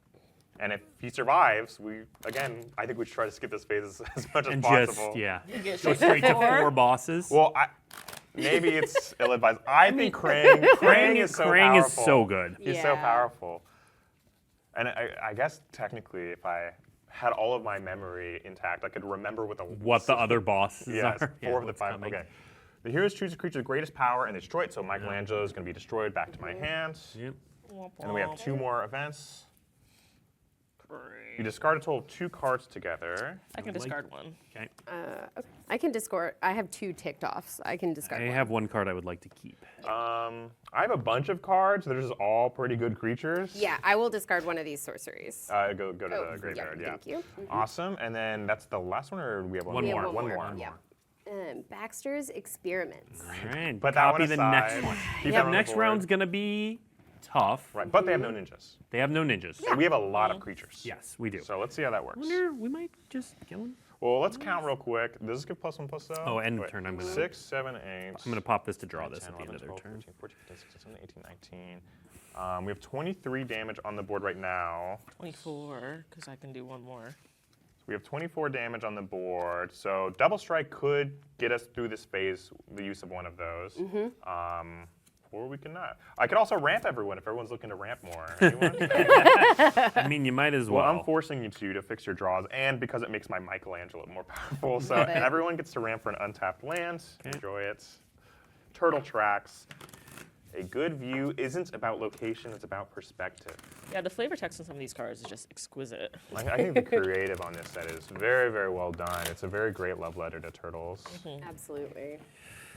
Speaker 3: And if he survives, I think we should try to skip this phase as much as
Speaker 1: And
Speaker 3: possible.
Speaker 1: just, yeah,
Speaker 4: You get
Speaker 1: go straight to 4 bosses.
Speaker 3: Well, maybe it's ill-advised. I think Krang is so
Speaker 1: Krang is
Speaker 3: powerful.
Speaker 1: so good.
Speaker 3: He's so
Speaker 2: Yeah.
Speaker 3: powerful. And I guess technically, if I had all of my memory intact, I could remember
Speaker 1: What the other bosses
Speaker 3: Yes,
Speaker 1: are.
Speaker 3: 4 of the
Speaker 1: what's
Speaker 3: 5.
Speaker 1: coming.
Speaker 3: Okay. The heroes choose a creature's greatest power and destroy it. So Michelangelo is going to be destroyed. Back to my hand.
Speaker 1: Yep.
Speaker 3: And then we have 2 more events. You discard a total of 2 cards together.
Speaker 4: I can discard one.
Speaker 1: Okay.
Speaker 2: I can discard. I have 2 ticked offs. I can discard
Speaker 1: I
Speaker 2: one.
Speaker 1: have 1 card I would like to keep.
Speaker 3: I have a bunch of cards. They're just all pretty good creatures.
Speaker 2: Yeah, I will discard one of these sorceries.
Speaker 3: Go to
Speaker 2: Oh,
Speaker 3: the graveyard. Yeah.
Speaker 2: Thank you.
Speaker 3: Awesome. And then that's the last one, or we have one
Speaker 1: One
Speaker 3: more?
Speaker 1: more.
Speaker 3: One more.
Speaker 2: Yeah. Baxter's Experiments.
Speaker 1: All right.
Speaker 3: Put that
Speaker 1: copy
Speaker 3: one
Speaker 1: the
Speaker 3: aside.
Speaker 1: next one.
Speaker 3: Keep
Speaker 1: Yeah,
Speaker 3: that on the
Speaker 1: next
Speaker 3: board.
Speaker 1: round's going to be tough.
Speaker 3: Right, but they have no ninjas.
Speaker 1: They have no ninjas.
Speaker 3: So we have a lot of creatures.
Speaker 1: Yes, we do.
Speaker 3: So let's see how that works.
Speaker 1: Wonder, we might just kill him.
Speaker 3: Well, let's count real quick. Does this give +1/+0?
Speaker 1: Oh, end of turn, I'm gonna-
Speaker 3: 6, 7, 8.
Speaker 1: I'm going to pop this to draw this
Speaker 3: 10,
Speaker 1: at the end of
Speaker 3: 11,
Speaker 1: their
Speaker 3: 12,
Speaker 1: turn.
Speaker 3: 13, 14, 15, 16, 17, 18, 19. We have 23 damage on the board right now.
Speaker 4: 24, because I can do one more.
Speaker 3: We have 24 damage on the board. So double strike could get us through this phase, the use of one of those. Or we cannot. I could also ramp everyone if everyone's looking to ramp more. Anyone?
Speaker 1: I mean, you might as well.
Speaker 3: Well, I'm forcing you to fix your draws, and because it makes my Michelangelo more powerful. So
Speaker 2: Love it.
Speaker 3: everyone gets to ramp for an untapped land. Enjoy it. Turtle tracks. A good view isn't about location, it's about perspective.
Speaker 4: Yeah, the flavor text on some of these cards is just exquisite.
Speaker 3: I think the creative on this set is very, very well done. It's a very great love letter to turtles.
Speaker 2: Absolutely.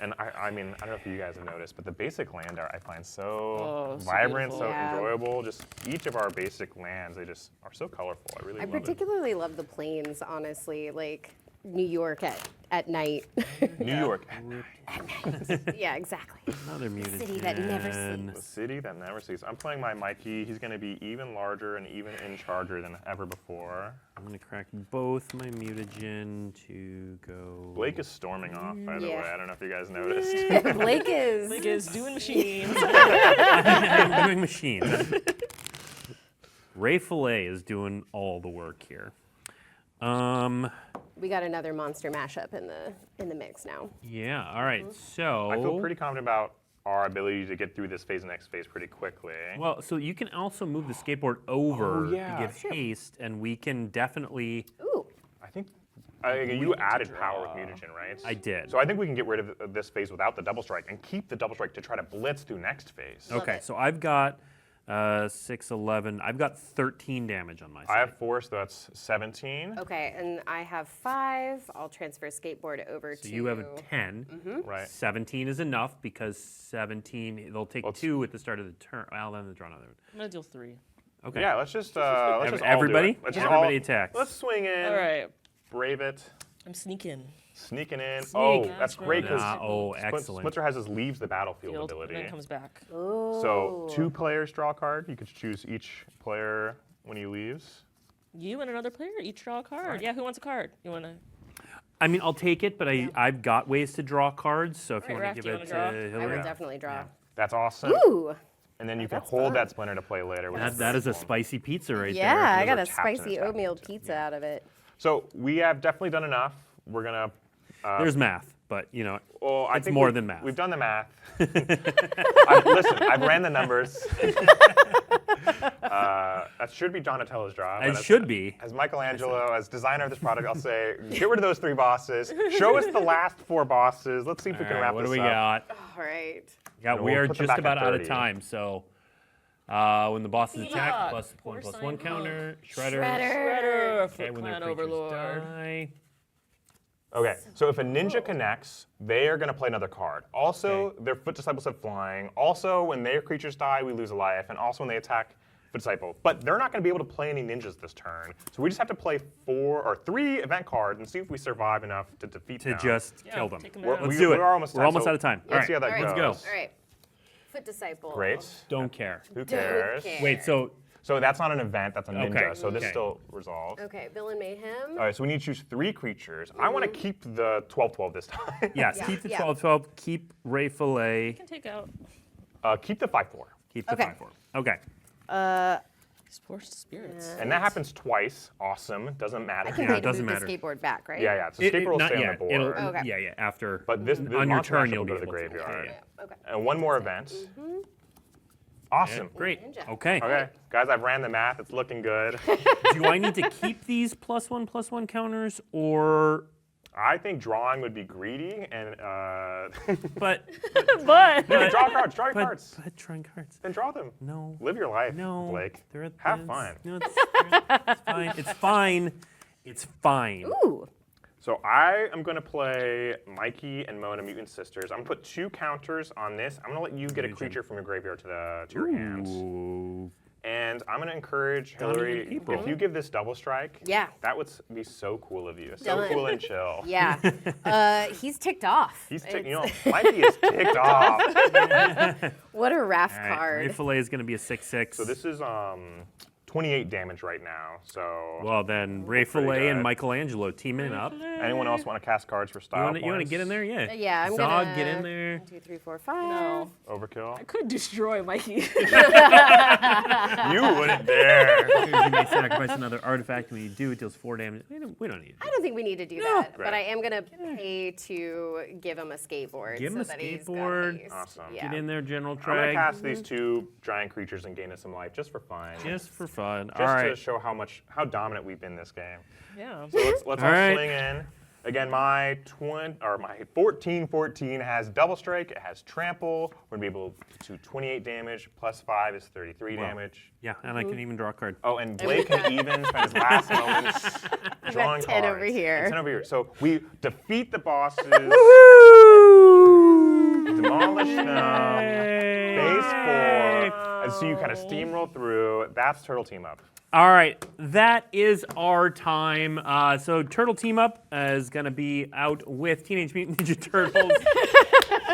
Speaker 3: And I mean, I don't know if you guys have noticed, but the basic land art I find so
Speaker 4: so
Speaker 3: vibrant,
Speaker 4: beautiful.
Speaker 3: so
Speaker 2: Yeah.
Speaker 3: enjoyable. Just each of our basic lands, they just are so colorful. I really
Speaker 2: I
Speaker 3: love it.
Speaker 2: particularly love the plains, honestly, like New York at night.
Speaker 3: New York,
Speaker 2: Yeah, exactly.
Speaker 1: Another mutagen.
Speaker 2: City that never
Speaker 3: the city that never sleeps. I'm playing my Mikey. He's going to be even larger and even in charger than ever before.
Speaker 1: I'm gonna crack both my mutagen to go.
Speaker 3: Blake is storming off, by the
Speaker 2: Yeah.
Speaker 3: way. I don't know if you guys noticed.
Speaker 2: Blake is.
Speaker 4: Like is doing machines.
Speaker 1: I'm doing machines. Ray Fillet is doing all the work here.
Speaker 2: We got another monster mashup in the mix now.
Speaker 1: Yeah. All right. So
Speaker 3: I feel pretty confident about our ability to get through this phase and next phase pretty quickly.
Speaker 1: well. So you can also move the skateboard over
Speaker 3: yeah.
Speaker 1: to get haste, and we can definitely.
Speaker 2: Ooh.
Speaker 3: I think you added power with mutagen, right?
Speaker 1: I did.
Speaker 3: So I think we can get rid of this phase without the double strike and keep the double strike to try to blitz through next phase.
Speaker 1: Okay. So I've got 6, 11. I've got 13 damage on my side.
Speaker 3: I have 4, so that's 17.
Speaker 2: Okay, and I have 5. I'll transfer skateboard over
Speaker 1: So
Speaker 2: to.
Speaker 1: you have a 10.
Speaker 3: Right.
Speaker 1: 17 is enough because 17. They'll take 2 at the start of the turn. Well, then they draw another one.
Speaker 4: I'm gonna deal 3.
Speaker 1: Okay.
Speaker 3: Yeah, let's just all do
Speaker 1: everybody?
Speaker 3: it. Let's just
Speaker 1: Everybody attacks.
Speaker 3: Let's swing in.
Speaker 4: All right.
Speaker 3: Brave it.
Speaker 4: I'm sneaking.
Speaker 3: Sneaking in. Oh, that's
Speaker 4: That's
Speaker 3: great because
Speaker 4: right.
Speaker 1: Excellent.
Speaker 3: Splitzer has his leaves the battlefield
Speaker 4: Field,
Speaker 3: ability.
Speaker 4: and then comes back.
Speaker 3: So 2 players draw a card. You could choose each player when he leaves.
Speaker 4: You and another player each draw a card. Yeah, who wants a card? You wanna?
Speaker 1: I mean, I'll take it, but I've got ways to draw cards. So if you
Speaker 4: Alright,
Speaker 1: want to
Speaker 4: Raph,
Speaker 1: give
Speaker 4: do you
Speaker 1: it to
Speaker 4: wanna draw?
Speaker 2: I
Speaker 1: Hillary,
Speaker 2: will definitely draw.
Speaker 3: That's awesome.
Speaker 2: Ooh.
Speaker 3: And then you can
Speaker 2: That's
Speaker 3: hold
Speaker 2: fun.
Speaker 3: that splinter to play later. Which is
Speaker 1: that is a
Speaker 3: cool.
Speaker 1: spicy pizza right
Speaker 2: Yeah,
Speaker 1: there.
Speaker 2: I
Speaker 3: Those
Speaker 2: got
Speaker 3: are
Speaker 2: a
Speaker 3: tapped in
Speaker 2: spicy
Speaker 3: the tap
Speaker 2: oatmeal
Speaker 3: too.
Speaker 2: pizza out of it.
Speaker 3: So we have definitely done enough. We're gonna.
Speaker 1: There's math, but you know,
Speaker 3: Well, I
Speaker 1: it's
Speaker 3: think
Speaker 1: more
Speaker 3: we've-
Speaker 1: than math.
Speaker 3: We've done the math. Listen, I've ran the numbers. That should be Donatello's job.
Speaker 1: it
Speaker 3: but
Speaker 1: should be.
Speaker 3: As Michelangelo, as designer of this product, I'll say, get rid of those 3 bosses. Show us the last 4 bosses. Let's see if we can
Speaker 1: All right,
Speaker 3: wrap
Speaker 1: what
Speaker 3: this
Speaker 1: do we
Speaker 3: up.
Speaker 1: got?
Speaker 2: All right.
Speaker 1: Yeah,
Speaker 3: And
Speaker 1: we
Speaker 3: we'll
Speaker 1: are
Speaker 3: put them
Speaker 1: just
Speaker 3: back at
Speaker 1: about out of
Speaker 3: 30.
Speaker 1: time. So when the bosses attack,
Speaker 4: Lock.
Speaker 1: plus
Speaker 4: Force
Speaker 1: 1
Speaker 4: sign
Speaker 1: counter, Shredder.
Speaker 4: Shredder,
Speaker 1: Okay,
Speaker 4: Foot
Speaker 1: when their
Speaker 4: Clan
Speaker 1: creatures
Speaker 4: Overlord.
Speaker 1: die.
Speaker 3: Okay, so if a ninja connects, they are going to play another card. Also,
Speaker 1: Okay.
Speaker 3: their foot disciples have flying. Also, when their creatures die, we lose a life. And also when they attack, foot disciple. But they're not going to be able to play any ninjas this turn. So we just have to play 4 or 3 event cards and see if we survive enough to defeat
Speaker 1: To
Speaker 3: them.
Speaker 1: just
Speaker 4: Yeah,
Speaker 1: kill them.
Speaker 4: take 'em
Speaker 3: We're-
Speaker 4: down.
Speaker 1: Let's do it.
Speaker 3: We're almost,
Speaker 1: We're almost out of time. All
Speaker 3: Let's
Speaker 1: right,
Speaker 3: see how that
Speaker 2: All right.
Speaker 3: goes.
Speaker 1: Let's
Speaker 2: All right. Foot disciple.
Speaker 3: Great.
Speaker 1: Don't care.
Speaker 3: Who
Speaker 2: Don't
Speaker 3: cares?
Speaker 2: care.
Speaker 1: Wait, so
Speaker 3: So that's not an event, that's a ninja.
Speaker 1: Okay,
Speaker 3: So this
Speaker 1: okay.
Speaker 3: still resolved.
Speaker 2: Okay, Villain Mayhem.
Speaker 3: All right, so we need to choose 3 creatures. I want to keep the 12-12 this time.
Speaker 1: yes,
Speaker 2: Yeah,
Speaker 1: keep the
Speaker 2: yeah.
Speaker 1: 12-12, keep Ray Fillet,
Speaker 4: You can take out
Speaker 3: Keep the 5-4.
Speaker 1: keep the
Speaker 2: Okay.
Speaker 1: 5-4. Okay.
Speaker 4: these poor spirits.
Speaker 3: And that happens twice. Awesome. Doesn't matter.
Speaker 2: I can
Speaker 1: Yeah,
Speaker 2: pay
Speaker 1: it
Speaker 2: to
Speaker 1: doesn't
Speaker 2: move
Speaker 1: matter.
Speaker 2: the skateboard back, right?
Speaker 3: Yeah, so skateboard will
Speaker 1: not
Speaker 3: stay
Speaker 1: yet.
Speaker 3: on the board.
Speaker 1: It'll-
Speaker 2: Okay.
Speaker 1: Yeah, after.
Speaker 3: But this
Speaker 1: on
Speaker 3: monster
Speaker 1: your turn,
Speaker 3: mashup
Speaker 1: you'll
Speaker 3: will
Speaker 1: be
Speaker 3: go to the
Speaker 1: able to.
Speaker 3: graveyard.
Speaker 1: Yeah.
Speaker 2: Okay.
Speaker 3: And one more event. Awesome.
Speaker 1: Great.
Speaker 2: Ninja.
Speaker 1: Okay.
Speaker 3: Okay, guys, I've ran the math. It's looking good.
Speaker 1: Do I need to keep these +1/+1 counters, or?
Speaker 3: I think drawing would be greedy, and
Speaker 1: But
Speaker 4: But
Speaker 3: you can draw cards. Draw your cards.
Speaker 1: but drawing cards.
Speaker 3: Then draw them.
Speaker 1: No.
Speaker 3: Live your life,
Speaker 1: No.
Speaker 3: Blake.
Speaker 1: They're at
Speaker 3: Have
Speaker 1: the-
Speaker 3: fun.
Speaker 1: No, it's fine. It's fine. It's fine.
Speaker 2: Ooh.
Speaker 3: So I am going to play Mikey and Mona Mutant Sisters. I'm going to put 2 counters on this. I'm going to let you get a creature from your graveyard to your hand.
Speaker 1: Ooh.
Speaker 3: And I'm going to encourage
Speaker 1: Donnie
Speaker 3: Hillary,
Speaker 1: and April.
Speaker 3: if you give this double strike,
Speaker 2: Yeah.
Speaker 3: that would be so cool of you. So
Speaker 2: Done.
Speaker 3: cool and chill.
Speaker 2: Yeah. He's ticked off.
Speaker 3: He's
Speaker 2: It's-
Speaker 3: you know, Mikey is ticked off.
Speaker 2: What a RAF
Speaker 1: All right. Ray
Speaker 2: card.
Speaker 1: Fillet is going to be a 6/6.
Speaker 3: So this is 28 damage right now. So
Speaker 1: Well, then Ray
Speaker 3: pretty
Speaker 1: Fillet and
Speaker 3: good.
Speaker 1: Michelangelo teaming up.
Speaker 3: anyone else want to cast cards for style
Speaker 1: You want to get in there? Yeah.
Speaker 2: Yeah, I'm
Speaker 1: Zog,
Speaker 2: gonna.
Speaker 1: get in there.
Speaker 2: 1, 2, 3, 4, 5.
Speaker 4: no,
Speaker 3: Overkill?
Speaker 4: I could destroy Mikey.
Speaker 3: You wouldn't dare.
Speaker 1: You may sacrifice another artifact. When you do, it deals 4 damage. We don't need it.
Speaker 2: I don't think we need to do that,
Speaker 3: Right.
Speaker 2: but I am gonna pay to give him a skateboard.
Speaker 1: Give him
Speaker 2: so
Speaker 1: a
Speaker 2: that he's got
Speaker 1: skateboard.
Speaker 2: haste.
Speaker 3: Awesome.
Speaker 2: Yeah.
Speaker 1: Get in there, General
Speaker 3: I'm going to
Speaker 1: Trag.
Speaker 3: cast these 2 giant creatures and gain us some life just for fun.
Speaker 1: Just for fun.
Speaker 3: Just
Speaker 1: All
Speaker 3: to
Speaker 1: right.
Speaker 3: show how dominant we've been this game.
Speaker 4: yeah.
Speaker 3: So let's all
Speaker 1: All right.
Speaker 3: swing in. Again, my 14/14 has double strike. It has trample. We're gonna be able to do 28 damage. Plus 5 is 33 damage.
Speaker 1: Yeah, and I can even draw a card.
Speaker 3: Oh, and Blake can even spend his last moments drawing
Speaker 2: 10
Speaker 3: cards.
Speaker 2: over here.
Speaker 3: And 10 over here. So we defeat the bosses, demolish them, phase 4, and so you kind of steamroll through. That's Turtle Team Up.
Speaker 1: All right, that is our time. So Turtle Team Up is going to be out with Teenage Mutant Ninja Turtles.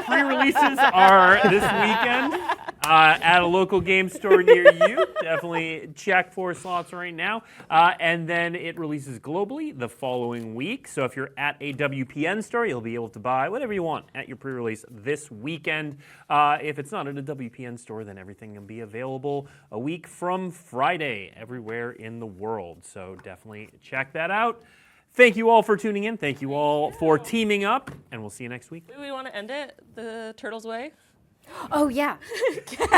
Speaker 1: Pre-releases are this weekend at a local game store near you. Definitely check for slots right now. And then it releases globally the following week. So if you're at a WPN store, you'll be able to buy whatever you want at your pre-release this weekend. If it's not at a WPN store, then everything will be available a week from Friday everywhere in the world. So definitely check that out. Thank you all for tuning in. Thank you all for teaming up, and we'll see you next week.
Speaker 4: Do we want to end it the Turtles way?
Speaker 2: Oh, yeah.
Speaker 1: Cowabunga!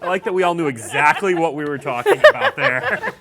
Speaker 1: I like that we all knew exactly what we were talking about there.